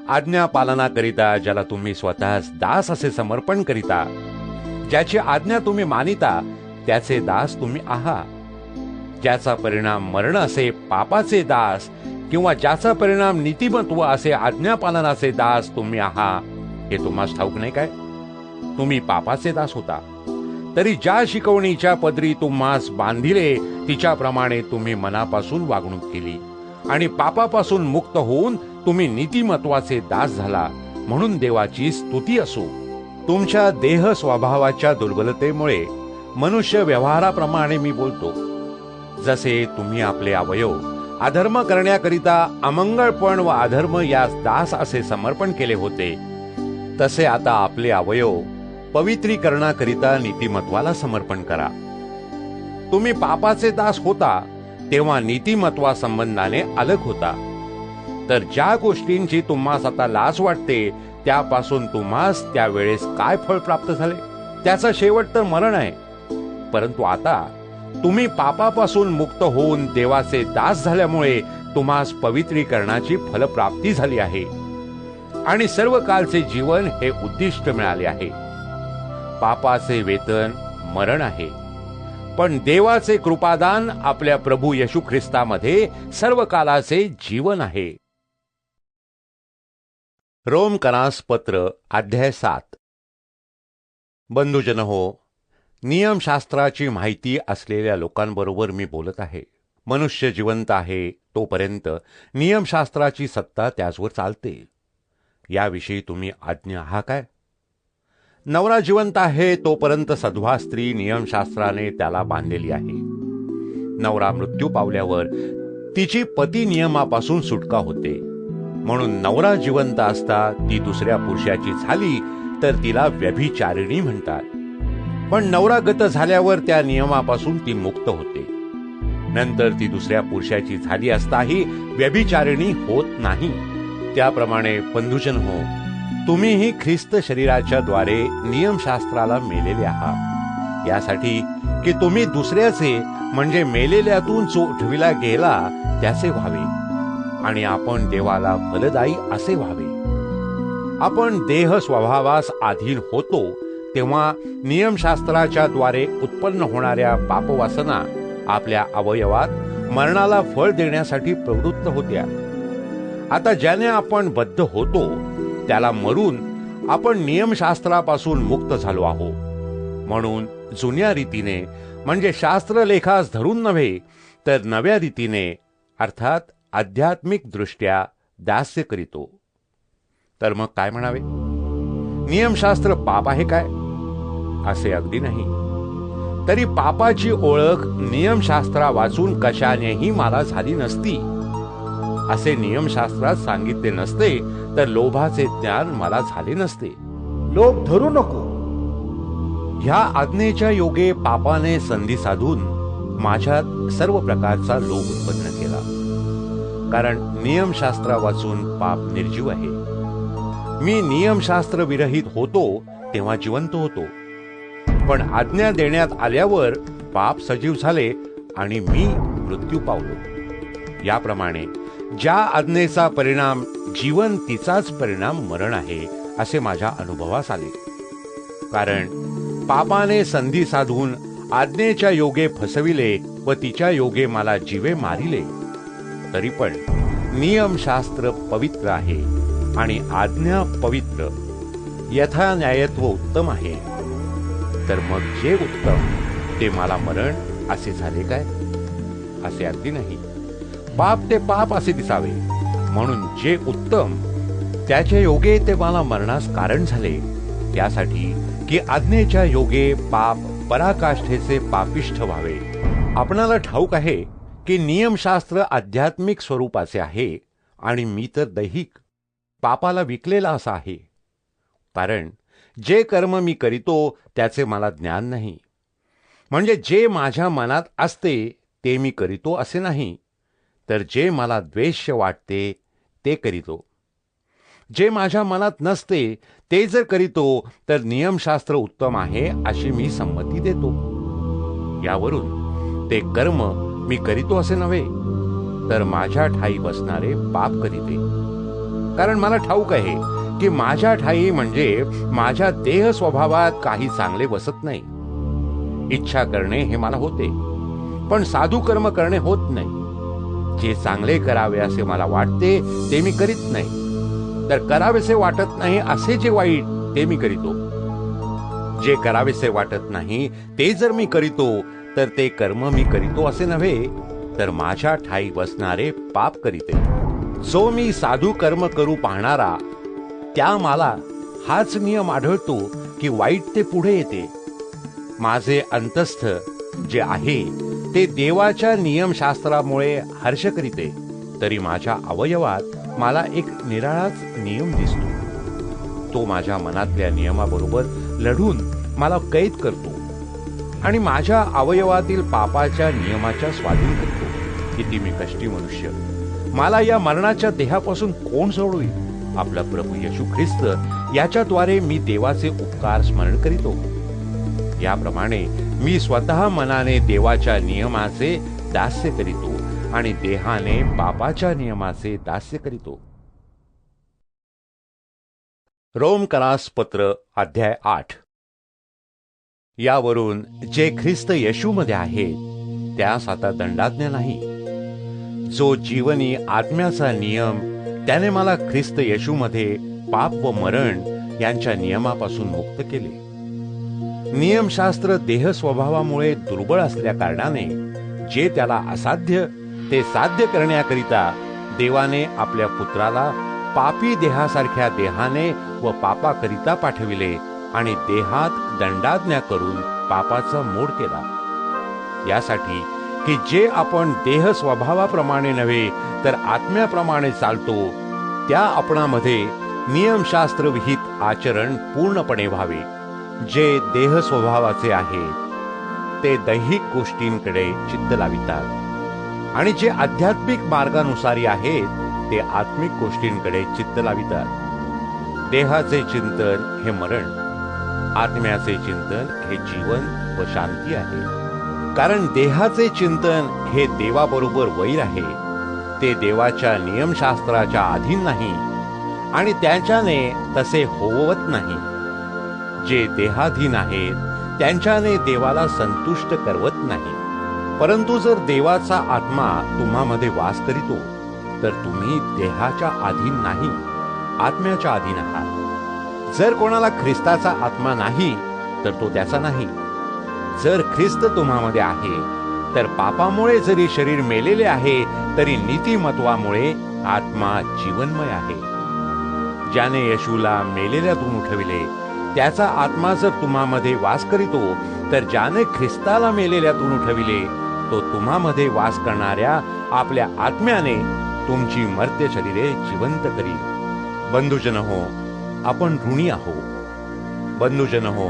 आज्ञा पालनाकरिता ज्याला तुम्ही स्वतःच दास असे समर्पण करिता, ज्याची आज्ञा तुम्ही मानिता त्याचे दास तुम्ही आहात. ज्याचा परिणाम मरण असे पापाचे दास किंवा ज्याचा परिणाम नीतिमत्व असे आज्ञापालनाचे दास तुम्ही आहात, हे तुम्हाला ठाऊक नाही काय? तुम्ही पापाचे दास होता, तरी ज्या शिकवणीच्या पदरी तुम्हास बांधिले तिच्याप्रमाणे तुम्ही मनापासून वागणूक केली आणि पापापासून मुक्त होऊन तुम्ही नीतिमत्वाचे दास झाला, म्हणून देवाची स्तुती असो. तुमच्या देह स्वभावाच्या दुर्बलतेमुळे मनुष्य व्यवहाराप्रमाणे मी बोलतो. जसे तुम्ही आपले अवयव अधर्म करण्याकरिता अमंगळपण व अधर्म यास दास असे समर्पण केले होते, तसे आता आपले अवयव पवित्रीकरणाकरिता नीतिमत्वाला समर्पण करा. तुम्ही पापाचे दास होता तेव्हा नीतिमत्वा संबंधाने अलग होता. तर ज्या गोष्टींची तुम्हास आता लाज वाटते त्यापासून तुम्हास त्यावेळेस काय फळ प्राप्त झाले? त्याचा शेवट तर मरण आहे. परंतु आता तुम्ही पापापासून मुक्त होऊन देवाचे दास झाल्यामुळे तुम्हास पवित्रीकरणाची फलप्राप्ती झाली आहे आणि सर्व कालचे जीवन हे उद्दिष्ट मिळाले आहे. पापाचे वेतन मरण आहे, पण देवाचे कृपादान आपल्या प्रभू येशू ख्रिस्तामध्ये सर्व कालाचे जीवन आहे. रोमकरास पत्र अध्याय 7. बंधुजन हो, नियमशास्त्राची माहिती असलेल्या लोकांबरोबर मी बोलत आहे. मनुष्य जिवंत आहे तोपर्यंत नियमशास्त्राची सत्ता त्याचवर चालते. याविषयी तुम्ही आज्ञा आहात काय? नवरा जिवंत आहे तोपर्यंत सद्वा स्त्री नियमशास्त्राने त्याला बांधलेली आहे. नवरा मृत्यू पावल्यावर तिची पती नियमापासून सुटका होते, म्हणून नवरा जिवंत असता ती दुसऱ्या पुरुषाची झाली तर तिला व्यभिचारिणी म्हणतात. पण नवरा गत झाल्यावर त्या नियमापासून ती मुक्त होते. नंतर ती दुसऱ्या पुरुषाची झाली असताही व्यभिचारिणी होत नाही. त्याप्रमाणे बंधुजन हो, तुम्हीही ख्रिस्त शरीराच्या द्वारे नियमशास्त्राला मेलेले आहात, यासाठी की तुम्ही दुसऱ्याचे म्हणजे मेलेल्यातून जो उठविला गेला त्याचे व्हावे आणि आपण देवाला फलदायी असे व्हावे. आपण देह स्वभावास अधीन होतो तेव्हा नियमशास्त्राच्या द्वारे उत्पन्न होणाऱ्या पापवासना आपल्या अवयवात मरणाला फळ देण्यासाठी प्रवृत्त होत्या. आता ज्याने आपण बद्ध होतो त्याला मरून आपण नियमशास्त्रापासून मुक्त झालो आहो. म्हणून जुन्या रीतीने म्हणजे शास्त्रलेखास धरून नव्हे तर नव्या रीतीने अर्थात आध्यात्मिक दृष्ट्या दास्य करीतो. तर मग काय म्हणावे? नियमशास्त्र पाप आहे काय? असे अगदी नाही. तरी पापाची ओळख नियमशास्त्रा वाचून कशानेही मला झाली नसती. असे नियमशास्त्रात सांगितले नसते तर लोभाचे ज्ञान मला झाले नसते. लोभ धरू नको. ह्या आज्ञेच्या योगे पापाने संधी साधून माझ्यात सर्व प्रकारचा लोभ उत्पन्न केला. कारण नियमशास्त्रा वाचून पाप निर्जीव आहे. मी नियमशास्त्र विरहित होतो तेव्हा जिवंत होतो, पण आज्ञा देण्यात आल्यावर पाप सजीव झाले आणि मी मृत्यू पावलो. याप्रमाणे ज्या आज्ञेचा परिणाम जीवन तिचाच परिणाम मरण आहे असे माझ्या अनुभवास आले. कारण पापाने संधी साधून आज्ञेच्या योगे फसविले व तिच्या योगे मला जीवे मारिले. तरी पण नियमशास्त्र पवित्र आहे आणि आज्ञा पवित्र, यथा न्यायत्व उत्तम आहे. तर मग जे उत्तम ते मला मरण असे झाले काय? असे अगदी नाही. पाप ते पाप असे दिसावे म्हणून जे उत्तम त्याच्या योगे ते मला मरणास कारण झाले, त्यासाठी की आज्ञेच्या योगे पाप पराकाष्ठेचे पापिष्ठ व्हावे. आपणाला ठाऊक आहे की नियमशास्त्र आध्यात्मिक स्वरूपाचे आहे आणि मी तर दैहिक पापाला विकलेला असा आहे. कारण जे कर्म मी करीतो त्याचे मला ज्ञान नाही. म्हणजे जे माझ्या मनात असते ते मी करीतो असे नाही, तर जे मला द्वेष्य वाटते ते करीतो. जे माझ्या मनात नसते ते जर करीतो तर नियमशास्त्र उत्तम आहे अशी मी संमती देतो. यावरून ते कर्म मी करीतो असे नव्हे, तर माझ्या ठाई बसणारे पाप करीते. कारण मला ठाऊक आहे की माझ्या ठाई म्हणजे माझ्या देह स्वभावात काही चांगले बसत नाही. इच्छा करणे हे मला होते, पण साधू कर्म करणे होत नाही. जे चांगले करावे असे मला वाटते ते मी करीत नाही, तर करावेसे वाटत नाही असे जे वाईट ते मी करीतो. जे करावेसे वाटत नाही ते जर मी करीतो तर ते कर्म मी करीतो असे नव्हे, तर माझ्या ठाई बसणारे पाप करीते. जो मी साधू कर्म करू पाहणारा त्या मला हाच नियम आढळतो की वाईट ते पुढे येते. माझे अंतस्थ जे आहे ते देवाच्या नियमशास्त्रामुळे हर्ष करीते, तरी माझ्या अवयवात मला एक निराळाच नियम दिसतो. तो माझ्या मनातल्या नियमाबरोबर लढून मला कैद करतो आणि माझ्या अवयवातील पापाच्या नियमाच्या स्वाधीन करतो. किती मी कष्टी मनुष्य! मला या मरणाच्या देहापासून कोण सोडवेल? आपला प्रभू येशू ख्रिस्त याच्याद्वारे मी देवाचे उपकार स्मरण करीतो. याप्रमाणे मी स्वतः मनाने देवाच्या नियमाचे दास्य करीतो आणि देहाने पापाच्या नियमाचे दास्य करीतो. रोमकरास पत्र अध्याय 8. यावरून जे ख्रिस्त येशूमध्ये आहेत त्यास आता दंडाज्ञा नाही. जो जीवनी आत्म्याचा नियम त्याने मला ख्रिस्त येशूमध्ये पाप व मरण यांच्या नियमापासून मुक्त केले. नियमशास्त्र देह स्वभावामुळे दुर्बळ असल्या कारणाने जे त्याला असाध्य ते साध्य करण्याकरिता देवाने आपल्या पुत्राला पापी देहासारख्या देहाने व पापाकरिता पाठविले आणि देहात दंडाज्ञा करून पापाचा मोड केला. यासाठी की जे आपण देह स्वभावाप्रमाणे नव्हे तर आत्म्याप्रमाणे चालतो त्या आपणामध्ये नियमशास्त्र विहित आचरण पूर्णपणे व्हावे. जे देह स्वभावाचे आहे ते दैहिक गोष्टींकडे चित्त लावितात आणि जे आध्यात्मिक मार्गानुसारी आहेत ते आत्मिक गोष्टींकडे चित्त लावितात. देहाचे चिंतन हे मरण, आत्म्याचे चिंतन हे जीवन व शांती आहे. कारण देहाचे चिंतन हे देवाबरोबर वैर आहे. ते देवाच्या नियमशास्त्राच्या अधीन नाही आणि त्याच्याने तसे होवत नाही. जे देहाधीन आहेत त्यांच्याने देवाला संतुष्ट करवत नाही. परंतु जर देवाचा आत्मा तुम्हामध्ये वास करीतो तर तुम्ही देहाच्या अधीन नाही, आत्म्याच्या अधीन आहात. जर कोणाला ख्रिस्ताचा आत्मा नाही तर तो त्याचा नाही. जर ख्रिस्त तुम्हामध्ये आहे तर पापामुळे जरी शरीर मेलेले आहे तरी नीतिमत्वामुळे आत्मा जीवनमय आहे. ज्याने येशूला मेलेल्यातून उठविले त्याचा आत्मा जर तुम्हामध्ये वास करीतो तर ज्याने ख्रिस्ताला मेलेल्यातून उठविले तो तुम्हामध्ये वास करणाऱ्या आपल्या आत्म्याने तुमची मर्त्य शरीरे जिवंत करील. बंधुजन हो, आपण ऋणी आहो. बंधुजन हो,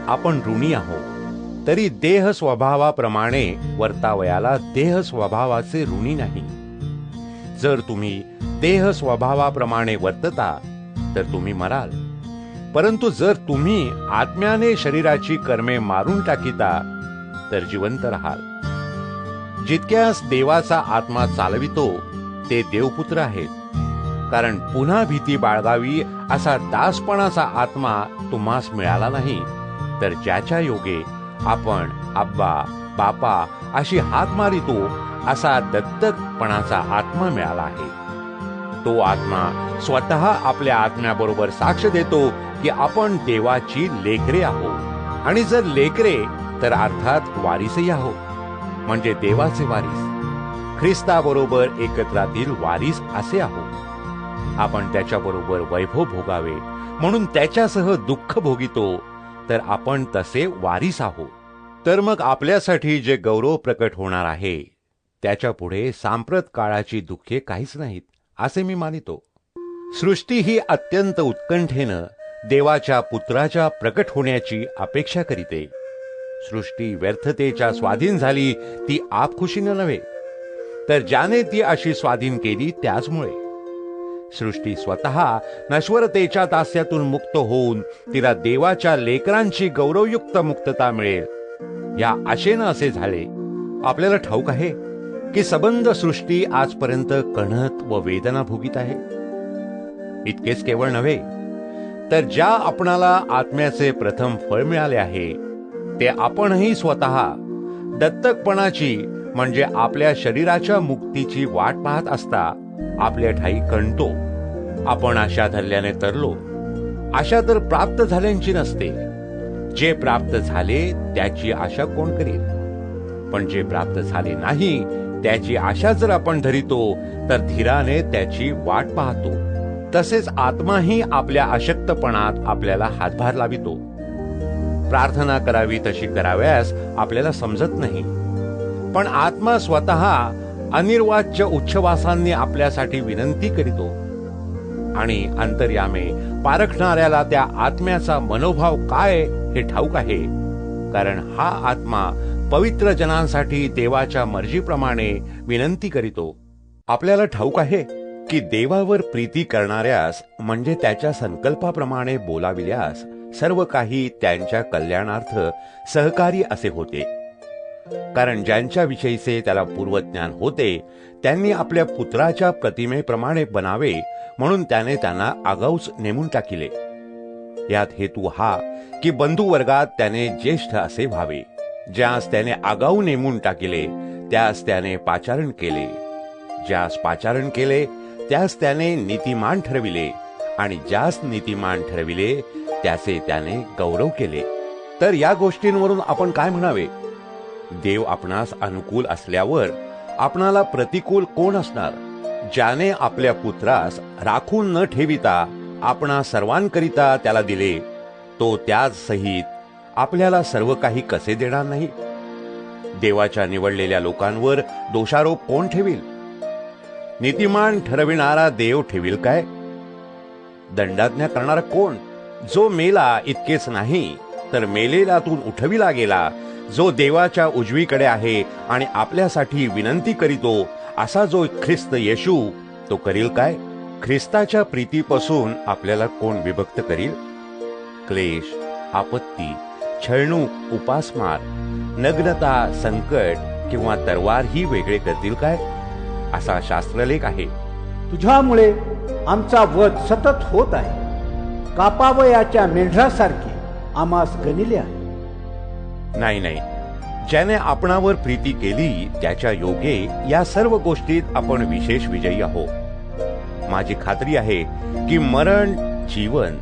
आपण ऋणी आहो. तरी देह स्वभावाप्रमाणे वर्तावयाला देह स्वभावाचे ऋणी नाही. जर तुम्ही देह स्वभावाप्रमाणे वर्तता तर तुम्ही मराल. परंतु जर तुम्ही आत्म्याने शरीराची कर्मे मारून टाकीता तर जिवंत राहाल. जितक्यास देवाचा आत्मा चालवितो ते देवपुत्र आहेत. कारण पुन्हा भीती बाळगावी असा दासपणाचा आत्मा तुम्हास मिळाला नाही, तर ज्याच्या योगे आपण अब्बा बापा अशी हाक मारितो असा दत्तकपणाचा आत्मा मिळाला आहे. तो आत्मा स्वतः आपल्या आत्म्याबरोबर साक्ष देतो की आपण देवाची लेकरे आहोत. आणि जर लेकरे तर अर्थात वारिसही आहोत, म्हणजे देवाचे वारीस, ख्रिस्ताबरोबर एकत्रातील वारीस असे आहोत. आपण त्याच्याबरोबर वैभव भोगावे म्हणून त्याच्यासह दुःख भोगितो, तर आपण तसे वारीस आहोत. तर मग आपल्यासाठी जे गौरव प्रकट होणार आहे त्याच्या पुढे सांप्रत काळाची दुःखे काहीच नाहीत असे मी मानितो. सृष्टी ही अत्यंत उत्कंठेनं देवाच्या पुत्राच्या प्रकट होण्याची अपेक्षा करीते. सृष्टी व्यर्थतेच्या स्वाधीन झाली ती आपखुशीनं नव्हे, तर ज्याने ती अशी स्वाधीन केली त्याचमुळे. सृष्टी स्वतः नश्वरतेच्या दास्यातून मुक्त होऊन तिला देवाच्या लेकरांची गौरवयुक्त मुक्तता मिळेल या आशेनं असे झाले. आपल्याला ठाऊक आहे की सबंध सृष्टी आजपर्यंत कणत व वेदना भोगीत आहे. इतकेच केवळ नव्हे, तर ज्या आपणाला आत्म्याचे प्रथम फळ मिळाले आहे ते आपणही स्वतः दत्तकपणाची म्हणजे आपल्या शरीराच्या मुक्तीची वाट पाहत असता आपल्या ठाई कणतो. आपण आशा धरल्याने तरलो. आशा तर प्राप्त झाल्यांची नसते. जे प्राप्त झाले त्याची आशा कोण करील? पण जे प्राप्त झाले नाही त्याची आशा जर आपण धरितो तर धीराने त्याची वाट पाहतो. तसेच आत्माही आपल्या अशक्तपणात आपल्याला हातभार लावितो. प्रार्थना करावी तशी कराव्यास आपल्याला समजत नाही, पण आत्मा स्वतः अनिर्वाच्य उच्छवासांनी आपल्यासाठी विनंती करीतो. आणि अंतर्यामे पारखणाऱ्याला त्या आत्म्याचा मनोभाव काय हे ठाऊक आहे, कारण हा आत्मा पवित्र जनांसाठी देवाच्या मर्जीप्रमाणे विनंती करीतो. आपल्याला ठाऊक आहे की देवावर प्रीती करणाऱ्यास म्हणजे त्याच्या संकल्पाप्रमाणे बोलाविल्यास सर्व काही त्यांच्या कल्याणार्थ सहकारी असे होते. कारण ज्यांच्या विषयीचे त्याला पूर्वज्ञान होते त्यांनी आपल्या पुत्राच्या प्रतिमेप्रमाणे बनावे म्हणून त्याने त्यांना आगाऊच नेमून टाकिले. यात हेतू हा की बंधुवर्गात त्याने ज्येष्ठ असे व्हावे. ज्यास त्याने आगाऊ नेमून टाकिले त्यास त्याने पाचारण केले. ज्यास पाचारण केले त्यास त्याने नीतिमान ठरविले. आणि ज्यास नीतिमान ठरविले त्याचे त्याने गौरव केले. तर या गोष्टींवरून आपण काय म्हणावे? देव आपणास अनुकूल असल्यावर आपणाला प्रतिकूल कोण असणार? ज्याने आपल्या पुत्रास राखून न ठेविता आपणा सर्वांकरिता त्याला दिले, तो त्याच सहित आपल्याला सर्व काही कसे देणार नाही? देवाच्या निवडलेल्या लोकांवर दोषारोप कोण ठेवील? नीतिमान ठरविणारा देव ठेवील काय? दंडाज्ञा करणारा कोण? जो मेला इतकेच नाही तर मेलेल्यातून उठविला गेला, जो देवाच्या उजवीकडे आहे आणि आपल्यासाठी विनंती करीतो, असा जो ख्रिस्त येशू, तो करील काय? ख्रिस्ताच्या प्रीतीपासून आपल्याला कोण विभक्त करील? क्लेश, आपत्ती, छळणूक, उपासमार, नग्नता, संकट किंवा तरवार ही वेगळे करतील काय? असा शास्त्रलेख आहे. तुझ्यामुळे आमचा वध सतत होत आहे. कापावयाच्या मेंढरासारखे आम्हास गणिले आहे. नाही, ज्याने आपणावर प्रीती केली त्याच्या योगे या सर्व गोष्टीत आपण विशेष विजयी आहोत. माझी खात्री आहे की मरण, जीवन,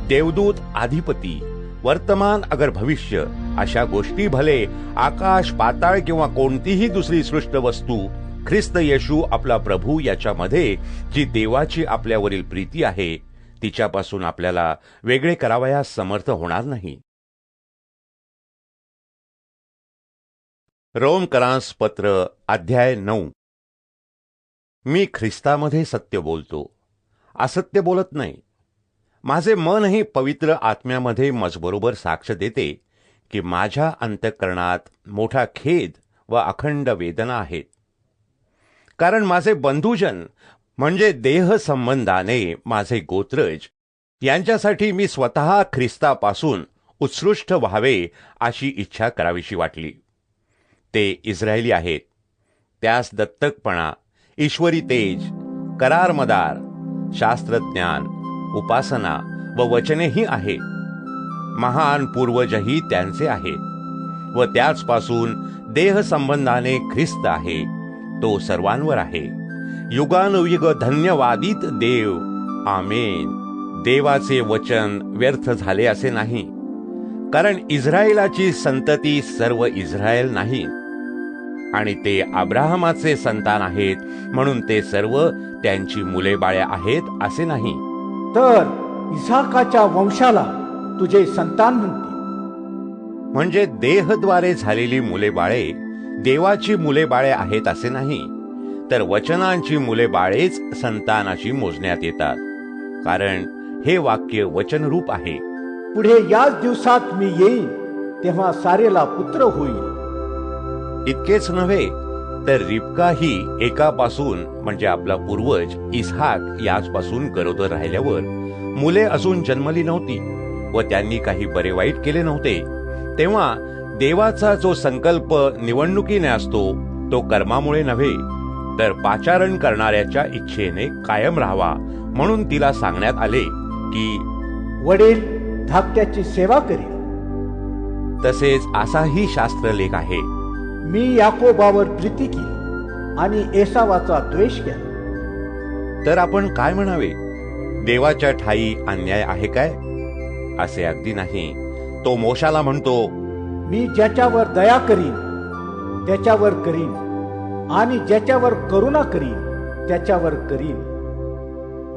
देवदूत, अधिपती, वर्तमान अगर भविष्य अशा गोष्टी भले आकाश, पाताळ किंवा कोणतीही दुसरी सृष्ट वस्तू ख्रिस्त येशू आपला प्रभू याच्यामध्ये जी देवाची आपल्यावरील प्रीती आहे तिच्यापासून आपल्याला वेगळे करावयास समर्थ होणार नाही. रोमकरांस पत्र अध्याय 9. मी ख्रिस्तामध्ये सत्य बोलतो, असत्य बोलत नाही. माझे मनही पवित्र आत्म्यामध्ये मजबरोबर साक्ष देते की माझ्या अंतःकरणात मोठा खेद व अखंड वेदना आहेत. कारण माझे बंधुजन म्हणजे देह संबंधाने माझे गोत्रज यांच्यासाठी मी स्वतः ख्रिस्तापासून उत्सृष्ट व्हावे अशी इच्छा करावीशी वाटली. ते इस्रायली आहेत. त्यास दत्तकपणा, ईश्वरी तेज, करार मदार, शास्त्रज्ञान, उपासना व वचनेही आहे. महान पूर्वजही त्यांचे आहेत व त्याचपासून देह संबंधाने ख्रिस्त आहे. तो सर्वांवर आहे. युगानुयुग धन्यवादित देव. आमेन. देवाचे वचन व्यर्थ झाले असे नाही, कारण इस्रायलाची संतती सर्व इस्रायल नाही, आणि ते अब्राहमाचे संतान आहेत म्हणून ते सर्व त्यांची मुले बाळे आहेत असे नाही. तर इसाकाच्या वंशाला तुझे संतान म्हणते. म्हणजे देहद्वारे झालेली मुले बाळे देवाची मुले बाळे आहेत असे नाही, तर वचनांची मुले बाळेच संतानाची मोजण्यात येतात, कारण हे वाक्य वचनरूप आहे. पुढे याच दिवसात मी येईन, तेव्हा सारेला पुत्र होईल. इतकेच नव्हे, तर रिबका ही एकापासून म्हणजे आपला पूर्वज इसहाक याचपासून गरोदर राहिल्यावर मुले अजून जन्मली नव्हती व त्यांनी काही बरे वाईट केले नव्हते, तेव्हा देवाचा जो संकल्प निवडणुकीने असतो तो कर्मामुळे नव्हे, तर पाचारण करणाऱ्याच्या इच्छेने कायम राहावा म्हणून तिला सांगण्यात आले की वडील धाकट्याची सेवा करील. तसेच असाही शास्त्रलेख आहे, मी याकोबावर प्रीती केली आणि एसावाचा द्वेष केला. तर आपण काय म्हणावे? देवाच्या ठाई अन्याय आहे काय? असे अगदी नाही. तो मोशाला म्हणतो, मी ज्याच्यावर दया करीन त्याच्यावर करीन, आणि ज्याच्यावर करुणा करीन त्याच्यावर करीन.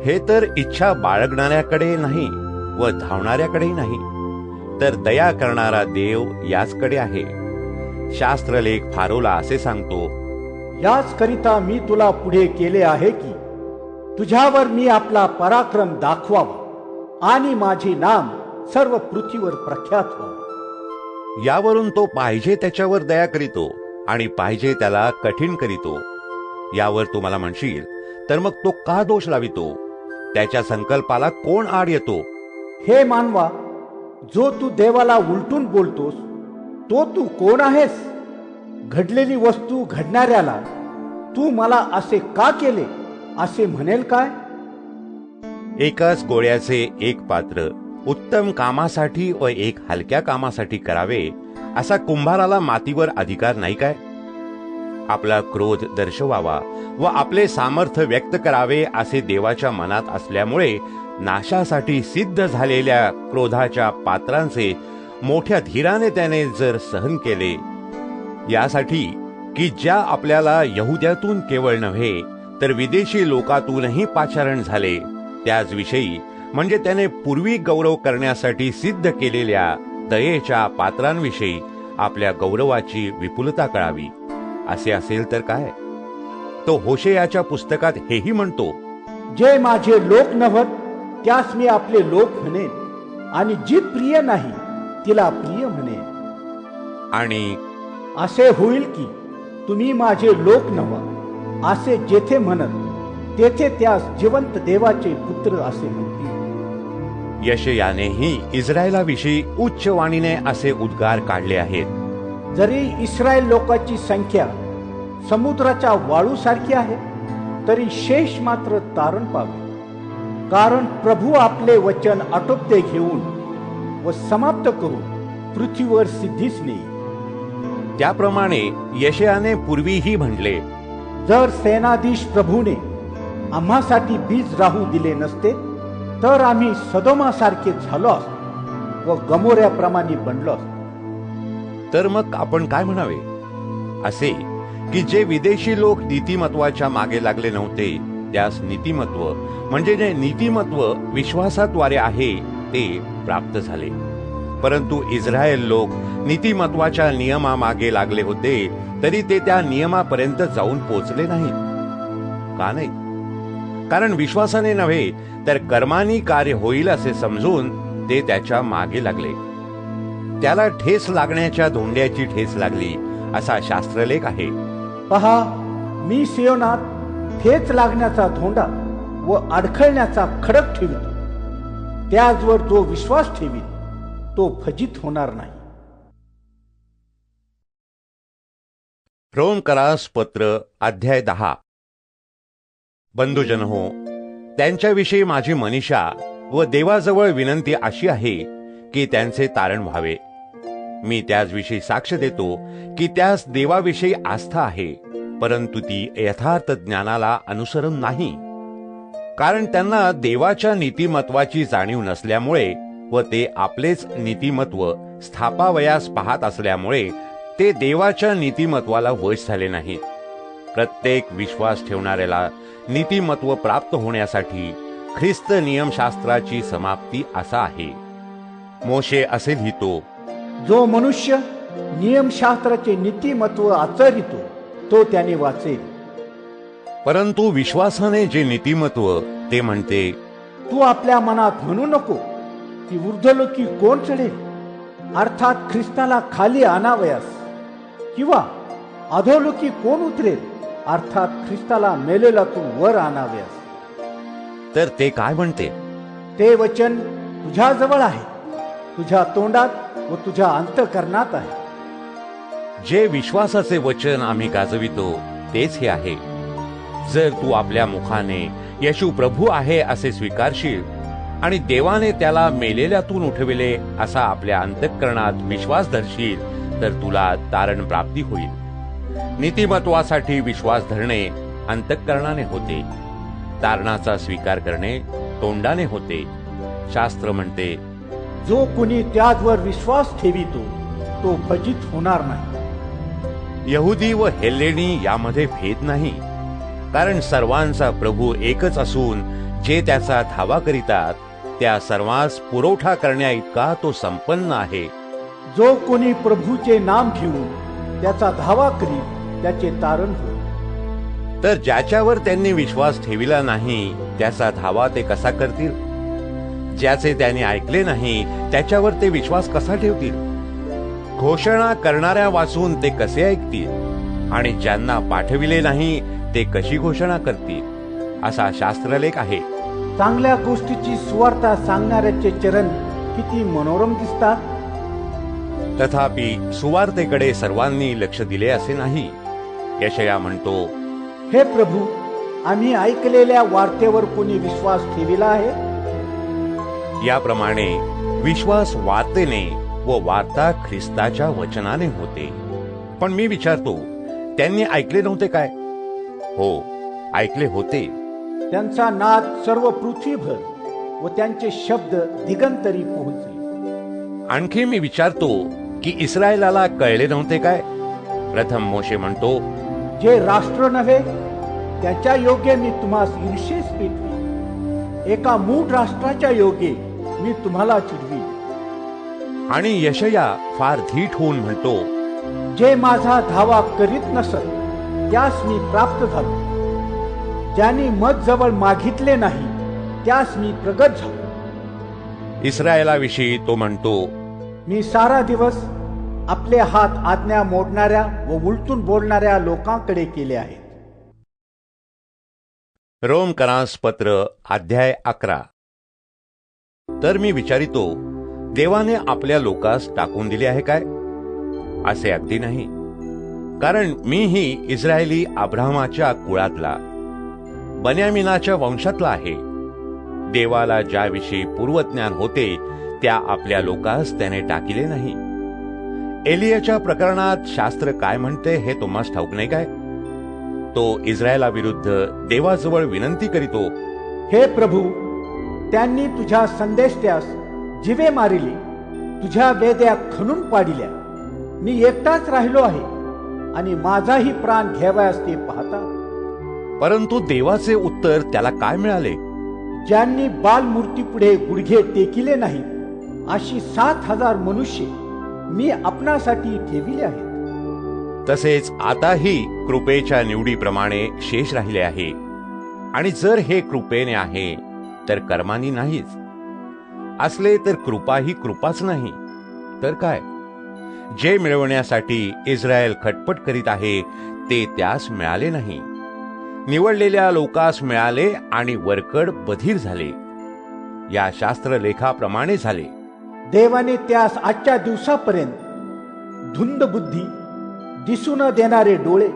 हे तर इच्छा बाळगणाऱ्याकडे नाही व धावणाऱ्याकडे नाही, तर दया करणारा देव याचकडे आहे. शास्त्रलेख फारोला असे सांगतो, याच करिता मी तुला पुढे केले आहे की तुझ्यावर मी आपला पराक्रम दाखवावा आणि माझे नाम सर्व पृथ्वीवर प्रख्यात व्हावे. यावरून तो पाहिजे त्याच्यावर दया करीतो आणि पाहिजे त्याला कठीण करीतो. यावर तू मला म्हणशील, तर मग तो का दोष लावितो? त्याच्या संकल्पाला कोण आड येतो? हे मानवा, जो तू देवाला उलटून बोलतोस तो तू कोण आहेस? घडलेली वस्तू घडणाऱ्याला तू मला असे का केले असे म्हणेल काय? एकाच गोळ्याचे एक पात्र उत्तम कामासाठी व एक हलक्या कामासाठी करावे, असा कुंभाराला मातीवर अधिकार नाही काय? आपला क्रोध दर्शवावा व आपले सामर्थ्य व्यक्त करावे असे देवाच्या मनात असल्यामुळे नाशासाठी सिद्ध झालेल्या क्रोधाच्या पात्रांचे मोठ्या धीराने त्याने जर सहन केले, यासाठी की ज्या आपल्याला यहुद्यातून केवळ नव्हे तर विदेशी लोकातूनही पाचारण झाले, त्याच विषयी म्हणजे त्याने पूर्वी गौरव करण्यासाठी सिद्ध केलेल्या दयेच्या पात्रांविषयी आपल्या गौरवाची विपुलता कळावी. असे असेल तर काय? तो होशेयाच्या पुस्तकात हेही म्हणतो, जे माझे लोक नव्हत त्यास मी आपले लोक म्हणेन, आणि जी प्रिय नाही तिला प्रिय म्हणेन. आणि असे होईल की तुम्ही माझे लोक नव्हा असे जेथे म्हणत तेथे त्यास जिवंत देवाचे पुत्र असे म्हणतील. यशयानेही इस्रायलाविषयी उच्च वाणीने असे उद्गार काढले आहेत. जरी इस्रायल लोकांची संख्या समुद्राच्या वाळूसारखी आहे, तरी शेष मात्र तारण पावे. कारण प्रभू आपले वचन आटोपते घेऊन व समाप्त करून पृथ्वीवर सिद्धीस नेईल. त्याप्रमाणे यशयाने पूर्वीही म्हणले, जर सेनाधीश प्रभूने आम्हासाठी बीज राहू दिले नसते तर आम्ही सदोमासारखे झालो असतो व गमोऱ्याप्रमाणे बनलो असतो. तर मग आपण काय म्हणावे? असे की जे विदेशी लोक नीतिमत्वाच्या मागे लागले नव्हते त्यास नीतिमत्व म्हणजे जे नीतिमत्व विश्वासाद्वारे आहे ते प्राप्त झाले, परंतु इस्रायल लोक नीतिमत्वाच्या नियमामागे लागले होते तरी ते त्या नियमापर्यंत जाऊन पोचले नाहीत. का नाही? कारण विश्वासाने नव्हे तर कर्मानी कार्य होईल असे समजून ते त्याच्या मागे लागले. त्याला ठेस लागण्याच्या धोंड्याची ठेस लागली असा शास्त्रलेख आहे. पहा, मी सियोनात ठेच लागण्याचा धोंडा व अडखळण्याचा खडक ठेवितो. त्याचवर जो विश्वास ठेवील तो फजित होणार नाही. रोमकरास पत्र अध्याय 10. बंधुजन हो, त्यांच्याविषयी माझी मनीषा व देवाजवळ विनंती अशी आहे की त्यांचे तारण व्हावे. मी त्याचविषयी साक्ष देतो की त्यास देवाविषयी आस्था आहे, परंतु ती यथार्थ ज्ञानाला अनुसरून नाही. कारण त्यांना देवाच्या नीतिमत्वाची जाणीव नसल्यामुळे व ते आपलेच नीतिमत्व स्थापावयास पाहत असल्यामुळे ते देवाच्या नीतिमत्वाला वश झाले नाहीत. प्रत्येक विश्वास ठेवणाऱ्याला नीतिमत्व प्राप्त होण्यासाठी ख्रिस्त नियमशास्त्राची समाप्ती असा आहे. मोशे असे लिहितो, जो मनुष्य नियमशास्त्राचे नीतिमत्व आचरितो तो त्याने वाचेल. परंतु विश्वासाने जे नीतिमत्व ते म्हणते, तू आपल्या मनात म्हणू नको की ऊर्ध्वलोकी कोण चढेल, अर्थात ख्रिस्ताला खाली आणावयास, किंवा अधोलोकी कोण उतरेल, अर्थात ख्रिस्ताला मेलेल्यातून वर आणावयास. तर ते काय म्हणते? ते वचन तुझ्याजवळ आहे, तुझ्या तोंडात व तुझ्या अंतःकरणात आहे. जे विश्वासाचे वचन आम्ही गाजवितो तेच हे आहे. जर तू आपल्या मुखाने येशू प्रभू आहे असे स्वीकारशील आणि देवाने त्याला मेलेल्यातून उठविले असा आपल्या अंतःकरणात विश्वास धरशील तर तुला तारण प्राप्ती होईल. नीतिमत्वासाठी विश्वास धरणे अंतःकरणाने होते, तारणाचा स्वीकार करणे तोंडाने होते. शास्त्र म्हणते, जो कोणी त्याचवर विश्वास ठेवितो तो फजित होणार नाही. यहुदी व हेल्लेनी यामध्ये भेद नाही, कारण सर्वांचा प्रभू एकच असून जे त्याचा धावा करीतात त्या सर्वांस पुरवठा करण्या इतका तो संपन्न आहे. जो कोणी प्रभूचे नाम घेऊन त्याचा धावा करीत त्याचे तारण होईल. तर ज्याच्यावर त्यांनी विश्वास ठेविला नाही त्याचा धावा ते कसा करतील? ज्याचे त्यांनी ऐकले नाही त्याच्यावर ते विश्वास कसा ठेवतील? घोषणा करणाऱ्या वाचून ते कसे ऐकतील? आणि ज्यांना पाठविले नाही ते कशी घोषणा करतील? असा शास्त्रलेख आहे. चांगल्या गोष्टीची सुवार्ता सांगणाऱ्याचे चरण किती मनोरम दिसतात. तथापि सुवार्तेकडे सर्वांनी लक्ष दिले असे नाही. यशया म्हणतो, हे प्रभू, आम्ही ऐकलेल्या वार्तेवर कोणी विश्वास ठेविला आहे? याप्रमाणे विश्वास वार्तेने व वार्ता ख्रिस्ताच्या वचनाने होते. पण मी विचारतो, त्यांनी ऐकले नव्हते काय? हो, ऐकले होते. त्यांचा नाद सर्व पृथ्वीभर व त्यांचे शब्द दिगंतरी पोहोचले. आणखी मी विचारतो की इस्रायलाला कळले नव्हते काय? प्रथम मोशे म्हणतो, जे राष्ट्र नव्हे त्याच्या योग्य मी तुम्हास ईर्षेस पेटवी, एका मूढ राष्ट्राच्या योग्य मी तुम्हाला चिडवी. आणि यशया फार धीट होऊन म्हणतो, जे माझा धावा करीत नसत त्यास मी प्राप्त झालो, ज्यांनी मज जवळ मागितले नाही त्यास मी प्रगत झालो. इस्रायलाविषयी तो म्हणतो, मी सारा दिवस आपले हात आज्ञा मोडणाऱ्या व उलटून बोलणाऱ्या लोकांकडे केले आहेत. रोमकरास पत्र अध्याय 11. तर मी विचारितो, देवाने आपल्या लोकास टाकून दिले आहे काय? असे अगदी नाही. कारण मीही इस्रायली अब्राहमाच्या कुळातला, बन्यामिनाच्या वंशातला आहे. देवाला ज्याविषयी पूर्वज्ञान होते त्या आपल्या लोकास त्याने टाकिले नाही. एलियाच्या प्रकरणात शास्त्र काय म्हणते हे तुम्हास ठाऊक नाही काय? तो इस्रायलाविरुद्ध देवाजवळ विनंती करीतो, हे प्रभू, त्यांनी तुझ्या संदेष्ट्यास जिवे मारिले, तुझ्या वेद्या खणून पाडिल्या. मी एकटाच राहिलो आहे आणि माझाही प्राण घ्यावयास ते पाहतात. परंतु देवाचे उत्तर त्याला काय मिळाले? ज्यांनी बालमूर्तीपुढे गुडघे टेकिले नाहीत अशी 7,000 मनुष्य मी आपणासाठी ठेविले आहेत. तसेच आताही कृपेच्या निवडीप्रमाणे शेष राहिले आहे. आणि जर हे कृपेने आहे तर कर्मानी नाहीच. असले तर कृपा ही कृपाच नाही तर काय? जे मिळवण्यासाठी इस्रायल खटपट करीत आहे ते त्यास मिळाले नाही. निवडलेल्या लोकास मिळाले आणि वरकड बधीर झाले. या शास्त्रलेखाप्रमाणे झाले. देवाने त्यास आजच्या दिवसापर्यंत धुंद बुद्धी, दिसू न देणारे डोळे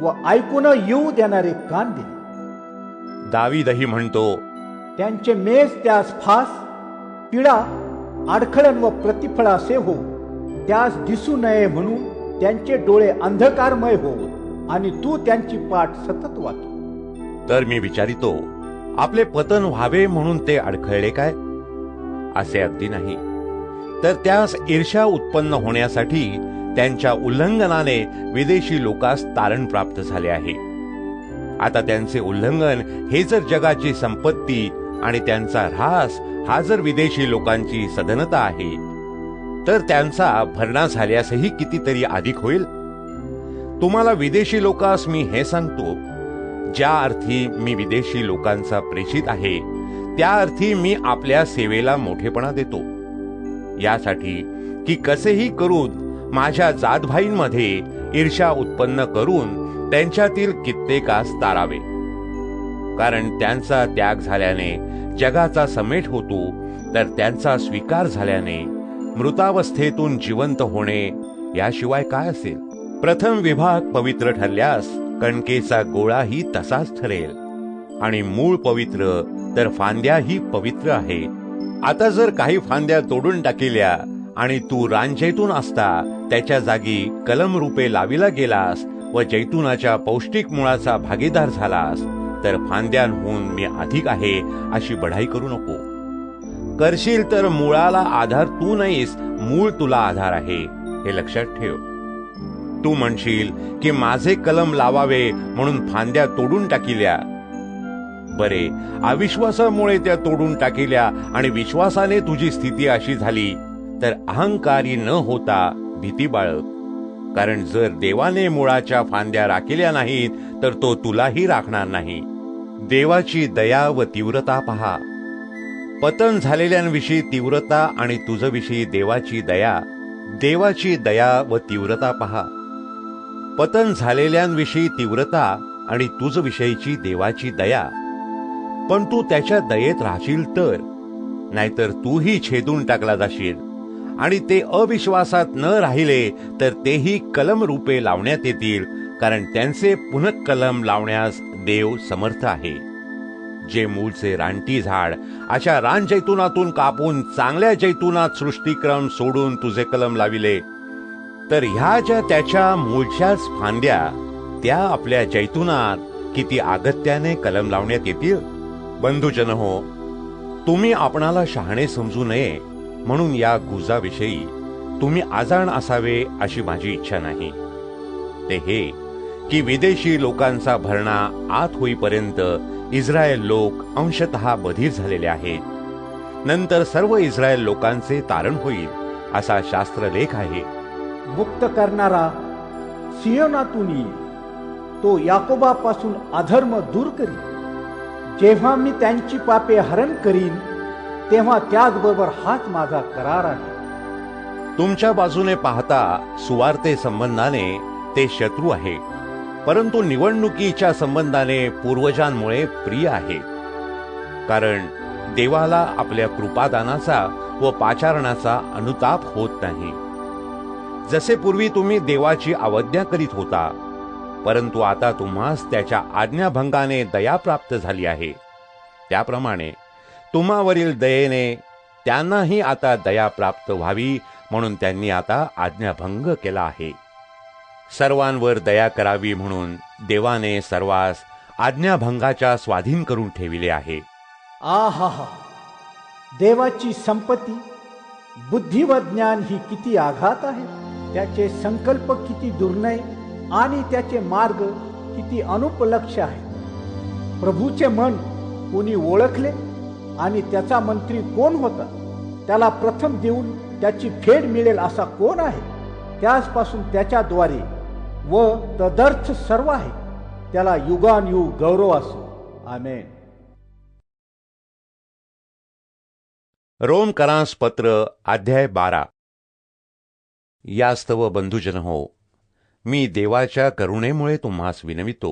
व ऐकू न येऊ देणारे कान दिले. दावीदही म्हणतो, त्यांचे मेस त्यास फास, पिडा अडखळण व प्रतिफळ असे हो. त्यास दिसू नये म्हणून त्यांचे डोळे अंधकारमय हो आणि तू त्यांची पाठ सतत वाचू. तर मी विचारितो, आपले पतन व्हावे म्हणून ते अडखळले काय? असे अगदी नाही, तर त्यास ईर्ष्या उत्पन्न होण्यासाठी त्यांच्या उल्लंघनाने विदेशी लोकांस तारण प्राप्त झाले आहे. आता त्यांचे उल्लंघन हे जर जगाची संपत्ती आणि त्यांचा ऱ्हास हा जर विदेशी लोकांची सधनता आहे, तर त्यांचा भरणा झाल्यासही कितीतरी अधिक होईल. तुम्हाला विदेशी लोकांस मी हे सांगतो, ज्या अर्थी मी विदेशी लोकांचा प्रेषित आहे, त्या अर्थी मी आपल्या सेवेला मोठेपणा देतो, यासाठी की कसेही करून माझ्या जातभाईंमध्ये ईर्ष्या उत्पन्न करून त्यांच्यातील कित्येकास तारावे. कारण त्यांचा त्याग झाल्याने जगाचा समेट होतो, तर त्यांचा स्वीकार झाल्याने मृतावस्थेतून जिवंत होणे याशिवाय काय असेल? प्रथम विभाग पवित्र ठरल्यास कणकेचा गोळाही तसाच ठरेल, आणि मूळ पवित्र तर फांद्याही पवित्र आहे. आता जर काही फांद्या तोडून टाकिल्या आणि तू रानजैतून असता त्याच्या जागी कलम रूपे लाविला गेलास व जैतुनाच्या पौष्टिक मुळाचा भागीदार झालास, तर फांद्यांहून मी अधिक आहे अशी बढाई करू नको. करशील तर मुळाला आधार तू नाहीस, मूळ तुला आधार आहे, हे लक्षात ठेव. तू म्हणशील की माझे कलम लावावे म्हणून फांद्या तोडून टाकिल्या. बरे, अविश्वासामुळे त्या तोडून टाकिल्या आणि विश्वासाने तुझी स्थिती अशी झाली, तर अहंकारी न होता भीती बाळग. कारण जर देवाने मुळाच्या फांद्या राखिल्या नाहीत, तर तो तुलाही राखणार नाही. देवाची दया व तीव्रता पहा. पतन झालेल्यांविषयी तीव्रता आणि तुझविषयी देवाची दया. देवाची दया व तीव्रता पहा. पतन झालेल्यांविषयी तीव्रता आणि तुझविषयीची देवाची दया. पण तू त्याच्या दयेत राहशील तर, नाहीतर तूही छेदून टाकला जाशील. आणि ते अविश्वासात न राहिले तर तेही कलम रूपे लावण्यात येतील, कारण त्यांचे पुनः कलम लावण्यास देव समर्थ आहे. जे मूळचे रानटी झाड अशा रान जैतुनातून कापून चांगल्या जैतुनात सृष्टीक्रम सोडून तुझे कलम लाविले, तर ह्या ज्या त्याच्या मूळच्याच फांद्या त्या आपल्या जैतुनात किती अगत्याने कलम लावण्यात येतील. बंधुजन हो, तुम्ही आपणाला शहाणे समजू नये म्हणून या गुजाविषयी तुम्ही आजाण असावे अशी माझी इच्छा नाही. ते हे की विदेशी लोकांचा भरणा आत होईपर्यंत इस्रायल लोक अंशतः बधीर झालेले आहेत. नंतर सर्व इस्रायल लोकांचे तारण होईल असा शास्त्रलेख आहे. मुक्त करणारा सियोनातून येईल, तो याकोबापासून अधर्म दूर करील. जेव्हा मी त्यांची पापे हरण करीन, तेव्हा त्याचबरोबर हाच माझा करार आहे. तुमच्या बाजूने पाहता सुवार्ते संबंधाने ते शत्रू आहे, परंतु निवडणुकीच्या संबंधाने पूर्वजांमुळे प्रिय आहे. कारण देवाला आपल्या कृपादानाचा व पाचारणाचा अनुताप होत नाही. जसे पूर्वी तुम्ही देवाची अवज्ञा करीत होता, परंतु आता तुम्हास त्याच्या आज्ञाभंगाने दया प्राप्त झाली आहे, त्याप्रमाणे तुम्हावरील दयेने त्यांनाही आता दया प्राप्त व्हावी म्हणून त्यांनी आता आज्ञाभंग केला आहे. सर्वांवर दया करावी म्हणून देवाने सर्वांस आज्ञाभंगाच्या स्वाधीन करून ठेविले आहे. आहा, देवाची संपत्ती, बुद्धी व ज्ञान ही किती आघात आहे. त्याचे संकल्प किती दुर्नय आणि त्याचे मार्ग किती अनुपलक्ष आहे. प्रभूचे मन कोणी ओळखले आणि त्याचा मंत्री कोण होता? त्याला प्रथम देऊन त्याची फेड मिळेल असा कोण आहे? त्याचपासून त्याच्याद्वारे व तदर्थ सर्व आहे. त्याला युगानुयुग गौरव असो. आमेन. रोमकरांस पत्र अध्याय 12. यास्तव बंधुजन हो, मी देवाच्या करुणेमुळे तुम्हास विनवितो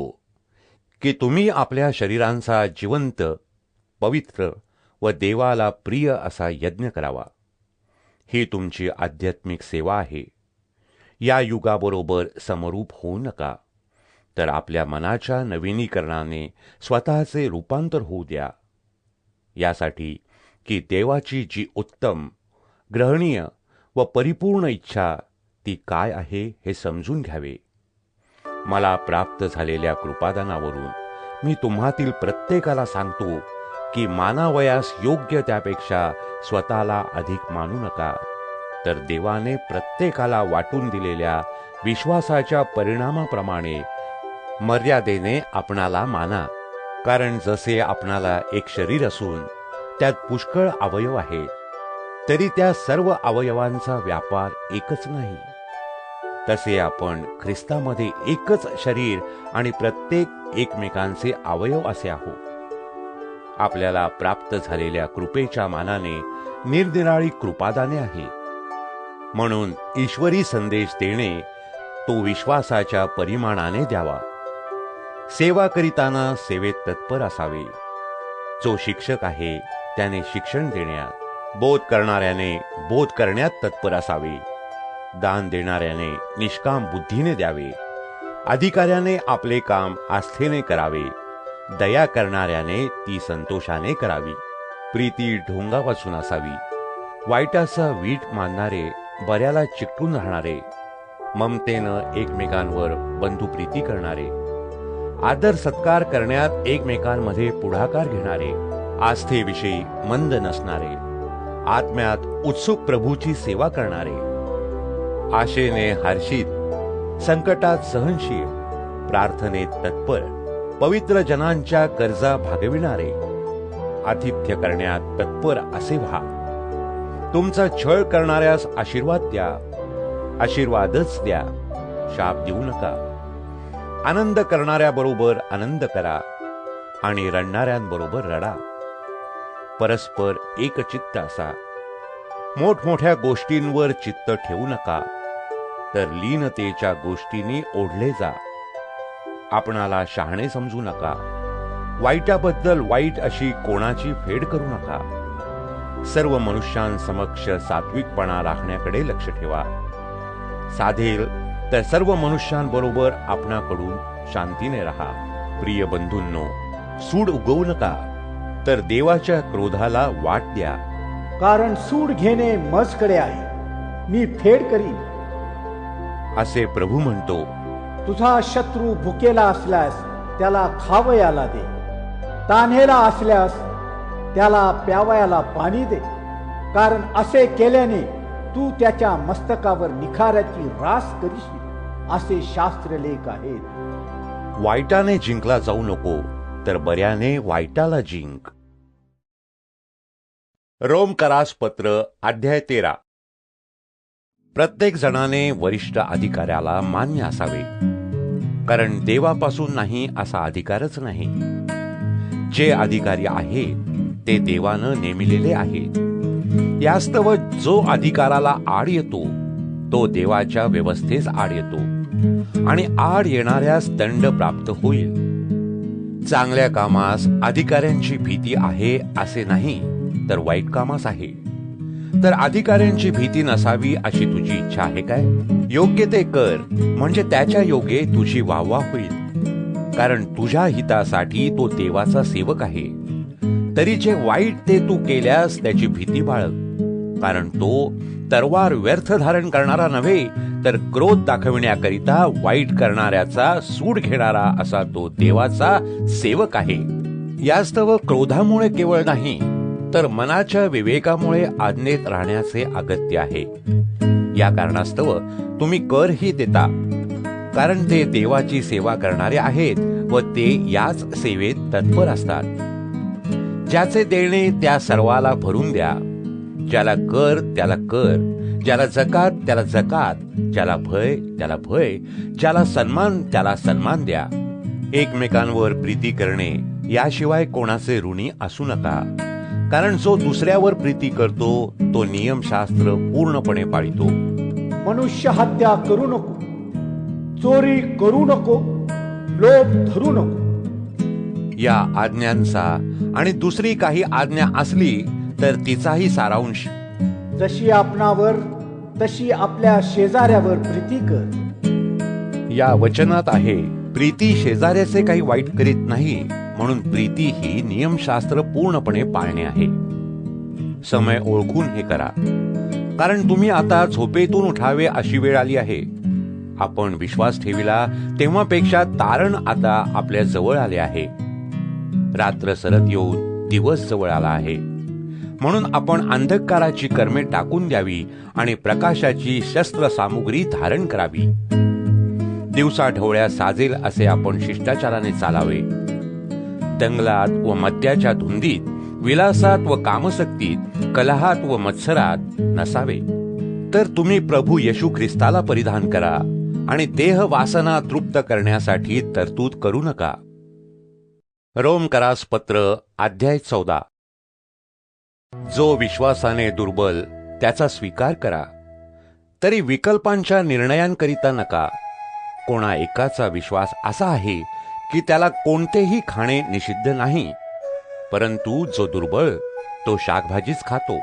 की तुम्ही आपल्या शरीरांचा जिवंत, पवित्र व देवाला प्रिय असा यज्ञ करावा. ही तुमची आध्यात्मिक सेवा आहे. या युगाबरोबर समरूप होऊ नका, तर आपल्या मनाच्या नवीनीकरणाने स्वतःचे रूपांतर होऊ द्या, यासाठी की देवाची जी उत्तम, ग्रहणीय व परिपूर्ण इच्छा ती काय आहे हे समजून घ्यावे. मला प्राप्त झालेल्या कृपादानावरून मी तुम्हातील प्रत्येकाला सांगतो की मानावयास योग्य त्यापेक्षा स्वतःला अधिक मानू नका, तर देवाने प्रत्येकाला वाटून दिलेल्या विश्वासाच्या परिणामाप्रमाणे मर्यादेने आपणाला माना. कारण जसे आपणाला एक शरीर असून त्यात पुष्कळ अवयव आहेत, तरी त्या सर्व अवयवांचा व्यापार एकच नाही, तसे आपण ख्रिस्तामध्ये एकच शरीर आणि प्रत्येक एकमेकांचे अवयव असे आहोत. आपल्याला प्राप्त झालेल्या कृपेच्या मानाने निरनिराळी कृपादाने आहेत. म्हणून ईश्वरी संदेश देणे तो विश्वासाच्या परिमाणाने द्यावा. सेवा करीताना सेवेत तत्पर असावे. जो शिक्षक आहे त्याने शिक्षण देण्यात, बोध करणाऱ्याने बोध करण्यात तत्पर असावे. दान देणाऱ्याने निष्काम बुद्धीने द्यावे. अधिकाऱ्याने आपले काम आस्थेने करावे. दया करणाऱ्याने ती संतोषाने करावी. प्रीती ढोंगापासून असावी. वाईटाचा वीट मानणारे, बऱ्याला चिकटून राहणारे, ममतेनं एकमेकांवर बंधुप्रीती करणारे, आदर सत्कार करण्यात एकमेकांमध्ये पुढाकार घेणारे, आस्थेविषयी मंद नसणारे, आत्म्यात उत्सुक प्रभूची सेवा करणारे, आशेने हर्षित, संकटात सहनशील, प्रार्थनेत तत्पर, पवित्र जनांच्या गरजा भागविणारे, आतिथ्य करण्यात तत्पर असे व्हा. तुमचा छळ करणाऱ्यास आशीर्वाद द्या, आशीर्वादच द्या, शाप देऊ नका. आनंद करणाऱ्याबरोबर आनंद करा आणि रडणाऱ्यांबरोबर रडा. परस्पर एकचित्त असा. मोठमोठ्या गोष्टींवर चित्त ठेवू नका, तर लीनतेच्या गोष्टींनी ओढले जा. आपणाला शहाणे समजू नका. वाईटाबद्दल वाईट अशी कोणाची फेड करू नका. सर्व मनुष्यांसमक्ष सात्विकपणा राखण्याकडे लक्ष ठेवा. साधेल तर सर्व मनुष्यांबरोबर आपणाकडून शांतीने राहा. प्रिय बंधूंनो, सूड उगवू नका, तर देवाच्या क्रोधाला वाट द्या. कारण सूड घेणे मजकडे आहे, मी फेड करीन, असे प्रभू म्हणतो. तुझा शत्रू भुकेला असल्यास त्याला खावयाला दे, तान्हेला असल्यास त्याला प्यावयाला पाणी दे. कारण असे केल्याने तू त्याच्या मस्तकावर निखाऱ्याची रास करशील, असे शास्त्रलेख आहेत. वाईटाने जिंकला जाऊ नको, तर बऱ्याने वाईटाला जिंक. रोमकरास पत्र अध्याय 13. प्रत्येक जणाने वरिष्ठ अधिकाऱ्याला मान्य असावे, कारण देवापासून नाही असा अधिकारच नाही. जे अधिकारी आहेत ते देवानं नेमिलेले आहेत. यास्तव जो अधिकाराला आड येतो तो देवाच्या व्यवस्थेस आड येतो, आणि आड येणाऱ्यास दंड प्राप्त होईल. चांगल्या कामास अधिकाऱ्यांची भीती आहे असे नाही, तर वाईट कामास आहे. तर अधिकाऱ्यांची भीती नसावी अशी तुझी इच्छा आहे काय? योग्य ते कर, म्हणजे त्याच्या योगे तुझी वाहवा होईल, कारण तुझ्या हितासाठी तो देवाचा सेवक आहे. तरी जे वाईट ते तू केल्यास त्याची भीती बाळग, कारण तो तरवार व्यर्थ धारण करणारा नव्हे, तर क्रोध दाखविण्याकरिता वाईट करणाऱ्याचा सूड घेणारा असा तो देवाचा सेवक आहे. यास्तव क्रोधामुळे केवळ नाही, तर मनाच्या विवेकामुळे आज्ञेत राहण्याचे अगत्य आहे. या कारणास्तव तुम्ही करही देता, कारण ते देवाची सेवा करणारे आहेत व ते याच सेवेत तत्पर असतात. ज्याचे देणे त्या सर्वाला भरून द्या. ज्याला कर त्याला कर, ज्याला जकात त्याला जकात, ज्याला भय त्याला भय, ज्याला सन्मान त्याला सन्मान द्या. एकमेकांवर प्रीती करणे याशिवाय कोणाचे ऋणी असू नका, कारण जो दुसऱ्यावर प्रीती करतो तो नियमशास्त्र पूर्णपणे पाळितो. मनुष्य हत्या करू नको, चोरी करू नको, लोभ धरू नको. या आज्ञांचा आणि दुसरी काही आज्ञा असली तर तिचाही सारांश, जशी आपणावर तशी आपल्या शेजाऱ्यावर प्रीती कर. या वचनात आहे, प्रीती शेजाऱ्याचे काही वाईट करीत नाही, म्हणून प्रीती ही नियमशास्त्र पूर्णपणे पाळणे आहे. समय ओळखून हे करा, कारण तुम्ही आता झोपेतून उठावे अशी वेळ आली आहे. आपण विश्वास ठेविला तेव्हापेक्षा तारण आता आपल्या जवळ आले आहे. रात्र सरत येऊन दिवस जवळ आला आहे. म्हणून आपण अंधकाराची कर्मे टाकून द्यावी आणि प्रकाशाची शस्त्र सामुग्री धारण करावी. दिवसा ढवळ्या साजेल असे आपण शिष्टाचाराने चालावे. दंगलात व मद्याच्या धुंदीत, विलासात व कामसक्तीत, कलहात व मत्सरात नसावे. तर तुम्ही प्रभू येशू ख्रिस्ताला परिधान करा आणि देह वासना तृप्त करण्यासाठी तरतूद करू नका. रोमकरास पत्र अध्याय 14. जो विश्वासाने दुर्बल त्याचा स्वीकार करा, तरी विकल्पांच्या निर्णयांकरिता नका. कोणा एकाचा विश्वास असा आहे की त्याला कोणतेही खाणे निषिद्ध नाही, परंतु जो दुर्बळ तो शाकभाजीच खातो.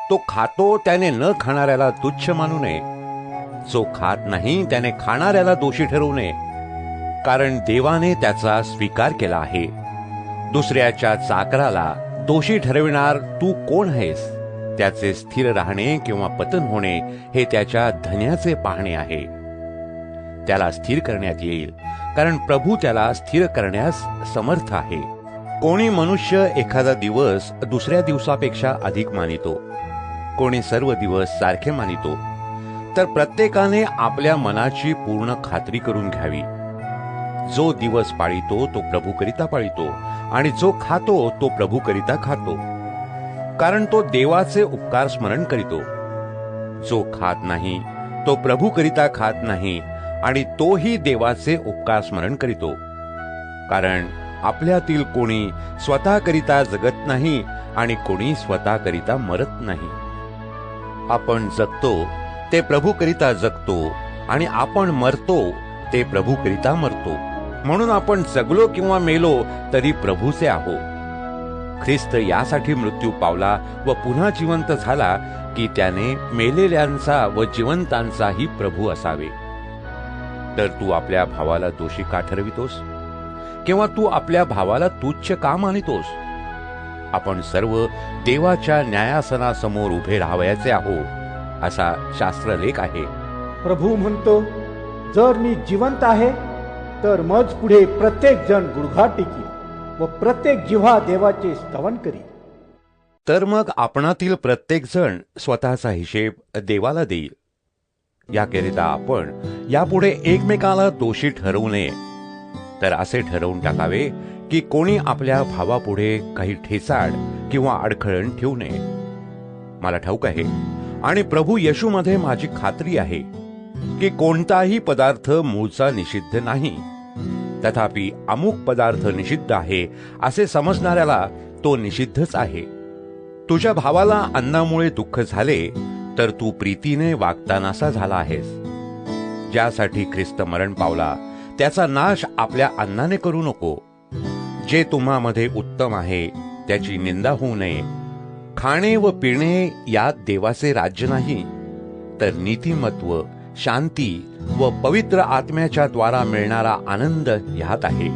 तो खातो त्याने न खाणाऱ्याला तुच्छ मानू नये. जो खात नाही त्याने खाणाऱ्याला दोषी ठरवू नये, कारण देवाने त्याचा स्वीकार केला आहे. दुसऱ्याच्या चाकराला दोषी ठरविणार तू कोण आहेस? त्याचे स्थिर राहणे किंवा पतन होणे हे त्याच्या धन्याचे पाहणे आहे. त्याला स्थिर करण्यात येईल, कारण प्रभू त्याला स्थिर करण्यास समर्थ आहे. कोणी मनुष्य एखादा दिवस दुसऱ्या दिवसापेक्षा अधिक मानितो, कोणी सर्व दिवस सारखे मानितो. तर प्रत्येकाने आपल्या मनाची पूर्ण खात्री करून घ्यावी. जो दिवस पाळितो तो प्रभूकरिता पाळितो, आणि जो खातो तो प्रभूकरिता खातो, कारण तो देवाचे उपकार स्मरण करीतो. जो खात नाही तो प्रभूकरिता खात नाही, आणि तोही देवाचे उपकार स्मरण करीतो. कारण आपल्यातील कोणी स्वतःकरिता जगत नाही आणि कोणी स्वतःकरिता मरत नाही. आपण जगतो ते प्रभूकरिता जगतो, आणि आपण मरतो ते प्रभूकरिता मरतो. म्हणून आपण जगलो किंवा मेलो तरी प्रभूचे आहो. ख्रिस्त यासाठी मृत्यू पावला व पुन्हा जिवंत झाला की त्याने मेलेल्यांचा व जिवंतांचाही प्रभू असावे. तर तू आपल्या भावाला दोषी का ठरवितोस? किंवा तू आपल्या भावाला तुच्छ का मानितोस? आपण सर्व देवाच्या न्यायासनासमोर उभे राहावयाचे आहो, असा शास्त्रलेख आहे. प्रभू म्हणतो, जर मी जिवंत आहे तर मज पुढे प्रत्येक जण गुडघा टेकील व प्रत्येक जिव्हा देवाचे स्तवन करील. तर मग आपणातील प्रत्येक जण स्वतःचा हिशेब देवाला देईल. याकरिता आपण यापुढे एकमेकाला दोषी ठरवू नये, तर असे ठरवून टाकावे की कोणी आपल्या भावापुढे काही ठेचाड किंवा अडखळण ठेवू नये. मला ठाऊक आहे आणि प्रभू येशूमध्ये माझी खात्री आहे की कोणताही पदार्थ मूळचा निषिद्ध नाही. तथापि अमुक पदार्थ निषिद्ध आहे असे समजणाऱ्याला तो निषिद्धच आहे. तुझ्या भावाला अन्नामुळे दुःख झाले तर तू प्रीतीने वागतानासा झाला आहेस. ज्यासाठी ख्रिस्त मरण पावला त्याचा नाश आपल्या अन्नाने करू नको. जे तुम्हामध्ये उत्तम आहे त्याची निंदा होऊ नये. खाणे व पिणे यात देवाचे राज्य नाही, तर नीतिमत्व, शांती व पवित्र आत्म्याच्या द्वारा मिळणारा आनंद ह्यात आहे.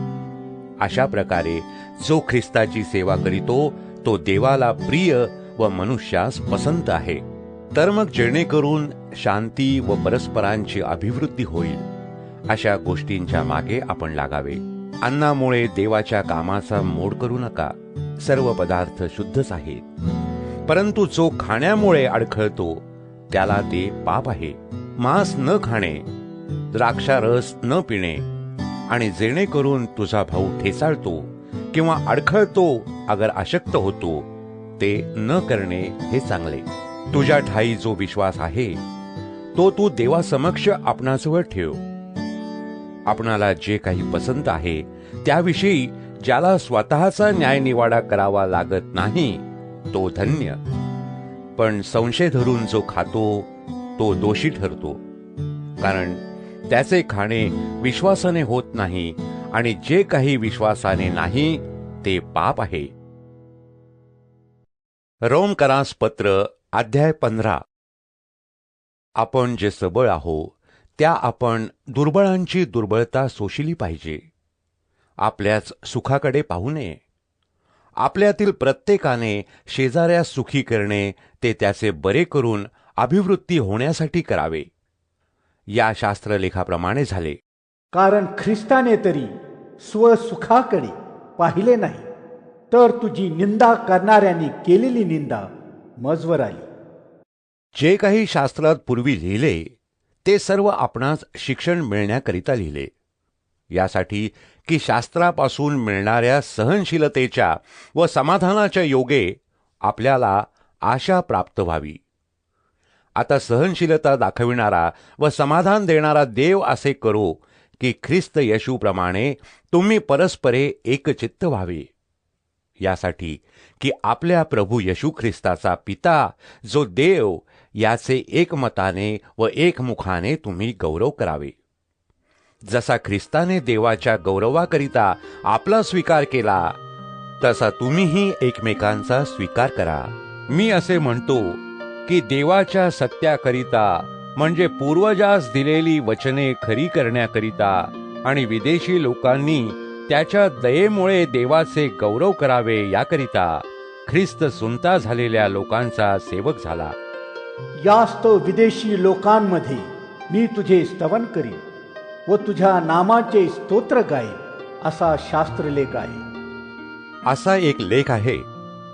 अशा प्रकारे जो ख्रिस्ताची सेवा करीतो तो देवाला प्रिय व मनुष्यास पसंत आहे. तर मग जेणेकरून शांती व परस्परांची अभिवृद्धी होईल, अशा गोष्टींच्या मागे आपण लागावे. अन्नामुळे देवाच्या कामाचा मोड करू नका. सर्व पदार्थ शुद्धच आहेत, परंतु जो खाण्यामुळे अडखळतो त्याला ते पाप आहे. मांस न खाणे, द्राक्षारस न पिणे आणि जेणेकरून तुझा भाऊ ठेचाळतो किंवा अडखळतो अगर अशक्त होतो ते न करणे हे चांगले. तुझ्या ठाई जो विश्वास आहे तो तू देवासमक्ष आपणाजवळ ठेव. आपणाला जे काही पसंत आहे त्याविषयी ज्याला स्वतःचा न्यायनिवाडा करावा लागत नाही तो धन्य. पण संशय धरून जो खातो तो दोषी ठरतो, कारण त्याचे खाणे विश्वासाने होत नाही, आणि जे काही विश्वासाने नाही ते पाप आहे. रोमकरास पत्र अध्याय 15. आपण जे सबळ आहो त्या आपण दुर्बळांची दुर्बळता सोशिली पाहिजे. आपल्याच सुखाकडे पाहू नये. आपल्यातील प्रत्येकाने शेजाऱ्यास सुखी करणे ते त्याचे बरे करून अभिवृद्धी होण्यासाठी करावे. या शास्त्रलेखाप्रमाणे झाले. कारण ख्रिस्ताने तरी स्वसुखाकडे पाहिले नाही, तर तुझी निंदा करणाऱ्यांनी केलेली निंदा मजवर आली. जे काही शास्त्रात पूर्वी लिहिले ते सर्व आपणास शिक्षण मिळण्याकरिता लिहिले, यासाठी की शास्त्रापासून मिळणाऱ्या सहनशीलतेच्या व समाधानाच्या योगे आपल्याला आशा प्राप्त व्हावी. आता सहनशीलता दाखविणारा व समाधान देणारा देव असे करो की ख्रिस्त येशूप्रमाणे तुम्ही परस्परे एकचित्त व्हावे, यासाठी की आपल्या प्रभू येशू ख्रिस्ताचा पिता जो देव याचे एकमताने व एकमुखाने तुम्ही गौरव करावे. जसा ख्रिस्ताने देवाच्या गौरवाकरिता आपला स्वीकार केला, तसा तुम्हीही एकमेकांचा स्वीकार करा. मी असे म्हणतो की देवाच्या सत्याकरिता, म्हणजे पूर्वजास दिलेली वचने खरी करण्याकरिता आणि विदेशी लोकांनी त्याच्या दयेमुळे देवाचे गौरव करावे याकरिता ख्रिस्त सुनता झालेल्या लोकांचा सेवक झाला. यास्त विदेशी लोकांमध्ये मी तुझे स्तवन करीन व तुझ्या नामाचे स्तोत्र गाईन, असा शास्त्रलेख आहे. असा एक लेख आहे.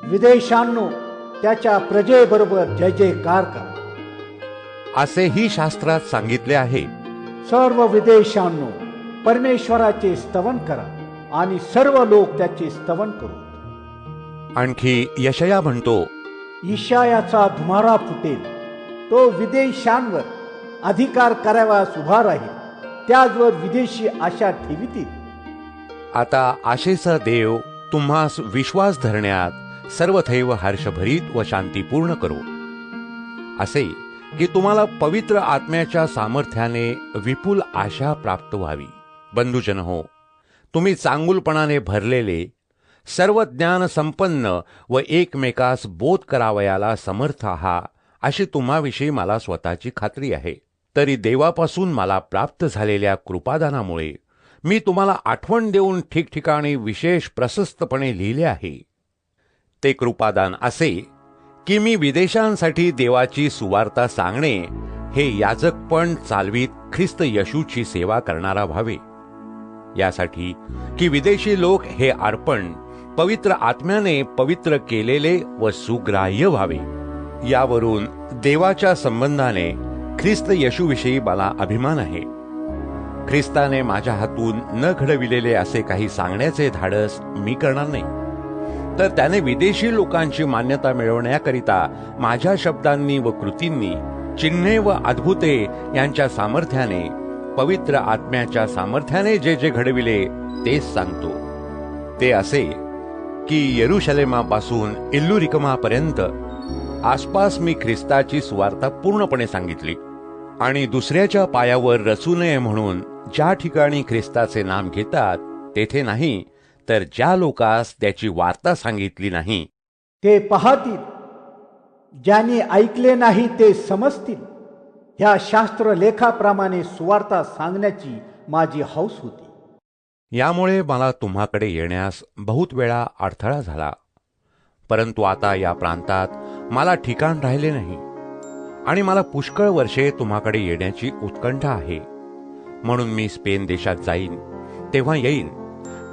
विदेशांनो त्याच्या प्रजेबरोबर जय जयकार करा, असेही शास्त्रात सांगितले आहे. सर्व विदेशांनो परमेश्वराचे स्तवन करा आणि सर्व लोक त्याचे स्तवन करू. आणखी यशया म्हणतो, ईशायाचा धुमारा फुटेल, तो विदेशांवर अधिकार करावयास उभा राहील, त्याचवर विदेशी आशा ठेवितील. आता आशेचा देव तुम्हास विश्वास धरण्यात सर्वथैव हर्षभरीत व शांतीपूर्ण करो, असे की तुम्हाला पवित्र आत्म्याच्या सामर्थ्याने विपुल आशा प्राप्त व्हावी. बंधुजन हो, तुम्ही चांगुलपणाने भरलेले, सर्व ज्ञान संपन्न व एकमेकास बोध करावयाला समर्थ आहात, अशी तुम्हाविषयी मला स्वतःची खात्री आहे. तरी देवापासून मला प्राप्त झालेल्या कृपादानामुळे मी तुम्हाला आठवण देऊन ठिकठिकाणी विशेष प्रशस्तपणे लिहिले आहे. ते कृपादान असे की मी विदेशांसाठी देवाची सुवार्ता सांगणे हे याजकपण चालवीत ख्रिस्त येशूची सेवा करणारा व्हावे, यासाठी की विदेशी लोक हे अर्पण पवित्र आत्म्याने पवित्र केलेले व सुग्राह्य व्हावे. यावरून देवाच्या संबंधाने ख्रिस्त येशूविषयी मला अभिमान आहे. ख्रिस्ताने माझ्या हातून न घडविलेले असे काही सांगण्याचे धाडस मी करणार नाही, तर त्याने विदेशी लोकांची मान्यता मिळवण्याकरिता माझ्या शब्दांनी व कृतींनी, चिन्हे व अद्भुते यांच्या सामर्थ्याने, पवित्र आत्म्याच्या सामर्थ्याने जे जे घडविले तेच सांगतो. ते असे की यरुशलेमापासून इल्लुरिकमापर्यंत आसपास मी ख्रिस्ताची सुवार्ता पूर्णपणे सांगितली, आणि दुसऱ्याच्या पायावर रचू नये म्हणून ज्या ठिकाणी ख्रिस्ताचे नाम घेतात तेथे नाही, तर ज्या लोकांस त्याची वार्ता सांगितली नाही ते पाहतील, ज्यांनी ऐकले नाही ते समजतील. ह्या शास्त्र लेखाप्रमाणे सुवार्ता सांगण्याची माझी हौस होती. यामुळे मला तुम्हाकडे येण्यास बहुत वेळा अडथळा झाला, परंतु आता या प्रांतात मला ठिकाण राहिले नाही आणि मला पुष्कळ वर्षे तुम्हाकडे येण्याची उत्कंठा आहे. म्हणून मी स्पेन देशात जाईन तेव्हा येईन,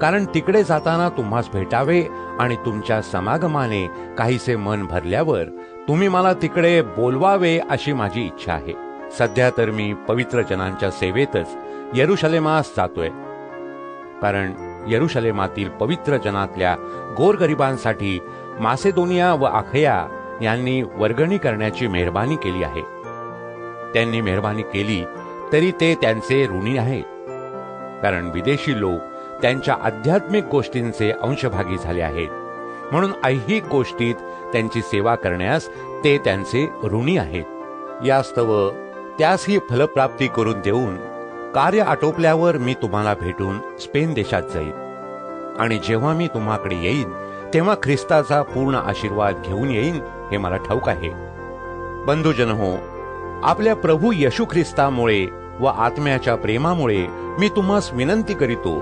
कारण तिकडे जाताना तुम्हास भेटावे आणि तुमच्या समागमाने काहीसे मन भरल्यावर तुम्ही मला तिकडे बोलवावे अशी माझी इच्छा आहे. सध्या तर मी पवित्र जनांच्या सेवेतच यरुशलेमास जातोय, कारण यरुशलेमातील पवित्र जनातल्या गोरगरिबांसाठी मासेदोनिया व अखया यांनी वर्गणी करण्याची मेहरबानी केली आहे. त्यांनी मेहरबानी केली तरी ते त्यांचे ऋणी आहेत, कारण विदेशी लोक त्यांच्या आध्यात्मिक गोष्टींचे अंशभागी झाले आहेत, म्हणून ऐहिक गोष्टीत त्यांची सेवा करण्यास ते त्यांचे ऋणी आहेत. यास्तव त्यासही फलप्राप्ती करून देऊन कार्य आटोपल्यावर मी तुम्हाला भेटून स्पेन देशात जाईन, आणि जेव्हा मी तुम्हाकडे येईन तेव्हा ख्रिस्ताचा पूर्ण आशीर्वाद घेऊन येईन हे मला ठाऊक आहे. बंधुजन हो, आपल्या प्रभू येशू ख्रिस्तामुळे व आत्म्याच्या प्रेमामुळे मी तुम्हास विनंती करीतो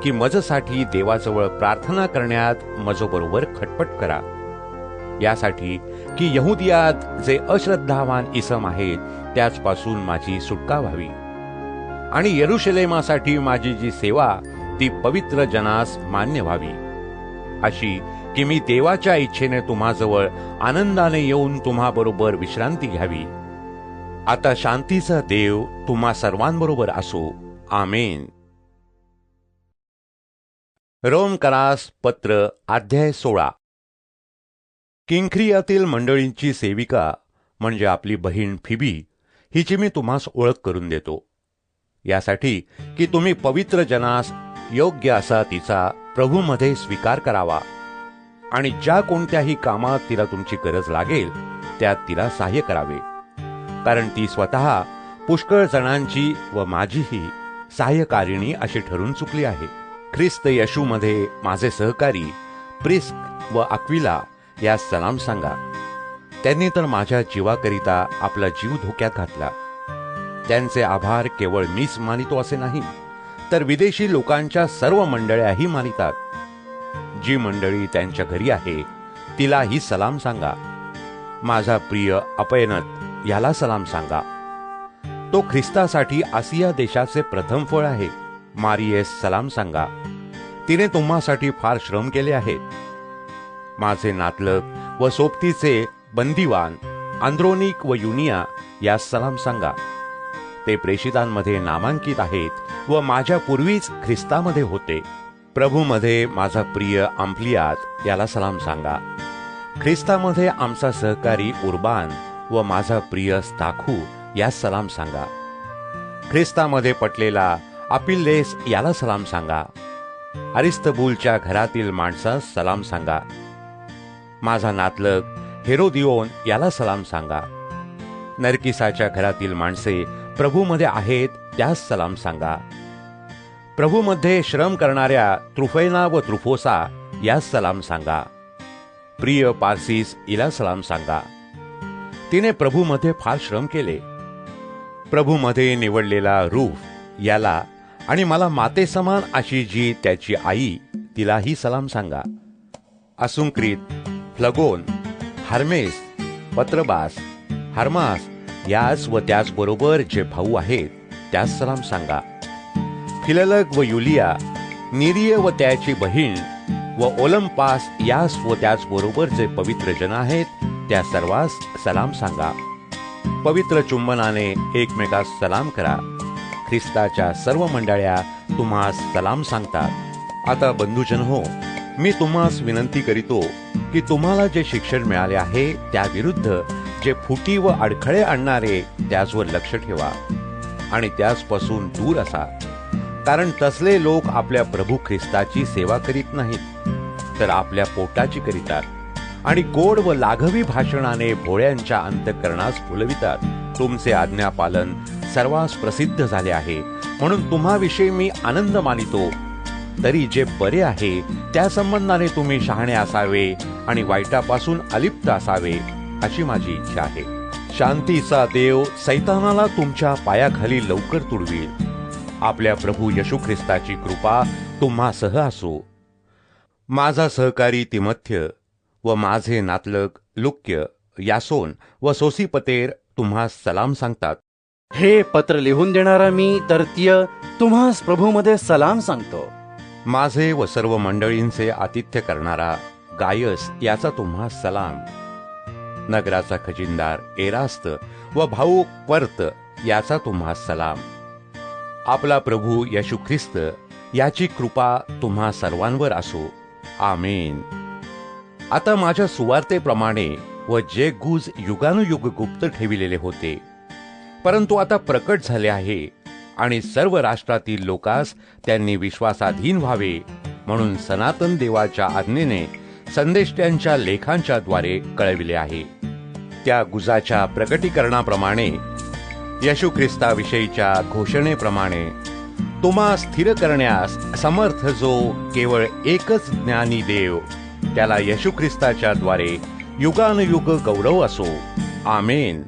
की मजसाठी देवाजवळ प्रार्थना करण्यात मजोबरोबर खटपट करा, यासाठी की यहुदियात जे अश्रद्धावान इसम आहेत त्याचपासून माझी सुटका व्हावी आणि यरुशलेमासाठी माझी जी सेवा ती पवित्र जनास मान्य व्हावी, अशी की मी देवाच्या इच्छेने तुम्हाजवळ आनंदाने येऊन तुम्हाबरोबर विश्रांती घ्यावी. आता शांतीचा देव तुम्हा सर्वांबरोबर असो. आमेन. रोमकरास पत्र अध्याय 16. किंख्रियातील मंडळींची सेविका म्हणजे आपली बहीण फिबी हिची मी तुम्हास ओळख करून देतो, यासाठी की तुम्ही पवित्र जनास योग्य असा तिचा प्रभूमध्ये स्वीकार करावा आणि ज्या कोणत्याही कामात तिला तुमची गरज लागेल त्यात तिला सहाय्य करावे, कारण ती स्वतः पुष्कळ जणांची व माझीही सहाय्यकारिणी अशी ठरून चुकली आहे. ख्रिस्त येशूमध्ये माझे सहकारी प्रिस्क व अक्विला यास सलाम सांगा. त्यांनी तर माझ्या जीवाकरिता आपला जीव धोक्यात घातला. त्यांचे आभार केवळ मीच मानितो असे नाही, तर विदेशी लोकांच्या सर्व मंडळ्याही मानितात. जी मंडळी त्यांच्या घरी आहे तिलाही सलाम सांगा. माझा प्रिय अपयनत याला सलाम सांगा. तो ख्रिस्तासाठी आसिया देशाचे प्रथम फळ आहे. मारियेस सलाम सांगा. तिने तुम्हासाठी फार श्रम केले आहेत. माझे नातलग व सोबतीचे बंदिवान आंद्रोनिक व युनिया यास सलाम सांगा. ते प्रेषितांमध्ये नामांकित आहेत व माझ्या पूर्वीच ख्रिस्तामध्ये होते. प्रभूमध्ये माझा प्रिय आम्प्लियात याला सलाम सांगा. ख्रिस्तामध्ये आमचा सहकारी उर्बान व माझा प्रिय स्ताखू यास सलाम सांगा. ख्रिस्तामध्ये पटलेला अपिल्लेस याला सलाम सांगा. अरिस्तबुलच्या घरातील माणसास सलाम सांगा. माझा नातलग हेरोदिओन याला सलाम सांगा. नरकिसाच्या घरातील माणसे प्रभूमध्ये आहेत त्यास सलाम सांगा. प्रभूमध्ये श्रम करणाऱ्या त्रुफैना व त्रुफोसा यास सलाम सांगा. प्रिय पार्सिस हिला सलाम सांगा. तिने प्रभूमध्ये फार श्रम केले. प्रभूमध्ये निवडलेला रूफ याला आणि मला माते समान अशी जी त्याची आई तिलाही सलाम सांगा. असुंक्रित, फ्लगोन, हर्मेस, पत्रबास, हर्मास यास व त्याचबरोबर जे भाऊ आहेत त्यास सलाम सांगा. फिललग व युलिया, निरिय व त्याची बहीण व ओलंपास यास व त्याचबरोबर जे पवित्र जन आहेत त्या सर्वांस सलाम सांगा. पवित्र चुंबनाने एकमेकास सलाम करा. ख्रिस्ताच्या सर्व मंडळ्या तुम्हास सलाम सांगतात. आता बंधुजन हो, मी तुम्हास विनंती करीतो की तुम्हाला जे शिक्षण मिळाले आहे त्याविरुद्ध जे फुटी व अडखळे आणणारे त्याचवर लक्ष ठेवा आणि त्याचपासून दूर असा, कारण तसले लोक आपल्या प्रभू ख्रिस्ताची सेवा करीत नाहीत, तर आपल्या पोटाची करीतात आणि गोड व लाघवी भाषणाने भोळ्यांच्या अंतःकरणास फुलवितात. तुमचे आज्ञापालन सर्वांस प्रसिद्ध झाले आहे, म्हणून तुम्हाविषयी मी आनंद मानितो. तरी जे बरे आहे त्या संबंधाने तुम्ही शहाणे असावे आणि वाईटापासून अलिप्त असावे अशी माझी इच्छा आहे. शांतीचा देव सैतानाला तुमच्या पायाखाली लवकर तुडवील. आपल्या प्रभू येशू ख्रिस्ताची कृपा तुम्हासह असो. माझा सहकारी तिमथ्य व माझे नातलग लुक्य, यासोन व सोसिपतेर तुम्हास सलाम सांगतात. हे पत्र लिहून देणारा मी तर्तीय तुम्हास प्रभूमध्ये सलाम सांगतो. माझे व सर्व मंडळींचे आतिथ्य करणारा गायस याचा तुम्हास सलाम. नगराचा खजिनदार एरास्त व भाऊ क्वर्त याचा तुम्हास सलाम. आपला प्रभू येशू ख्रिस्त याची कृपा तुम्हा सर्वांवर असो. आमेन. आता माझ्या सुवार्तेप्रमाणे व जे गुज युगानुयुग गुप्त ठेविलेले होते, परंतु आता प्रकट झाले आहे आणि सर्व राष्ट्रातील लोकांस त्यांनी विश्वासाधीन व्हावे म्हणून सनातन देवाच्या आज्ञेने संदेष्ट्यांच्या लेखांच्या द्वारे कळविले आहे. त्या गुजाच्या प्रकटीकरणाप्रमाणे येशू ख्रिस्ताविषयीच्या घोषणेप्रमाणे तुम्हा स्थिर करण्यास समर्थ जो केवळ एकच ज्ञानी देव, त्याला येशू ख्रिस्ताच्या द्वारे युगानुयुग गौरव असो. आमेन.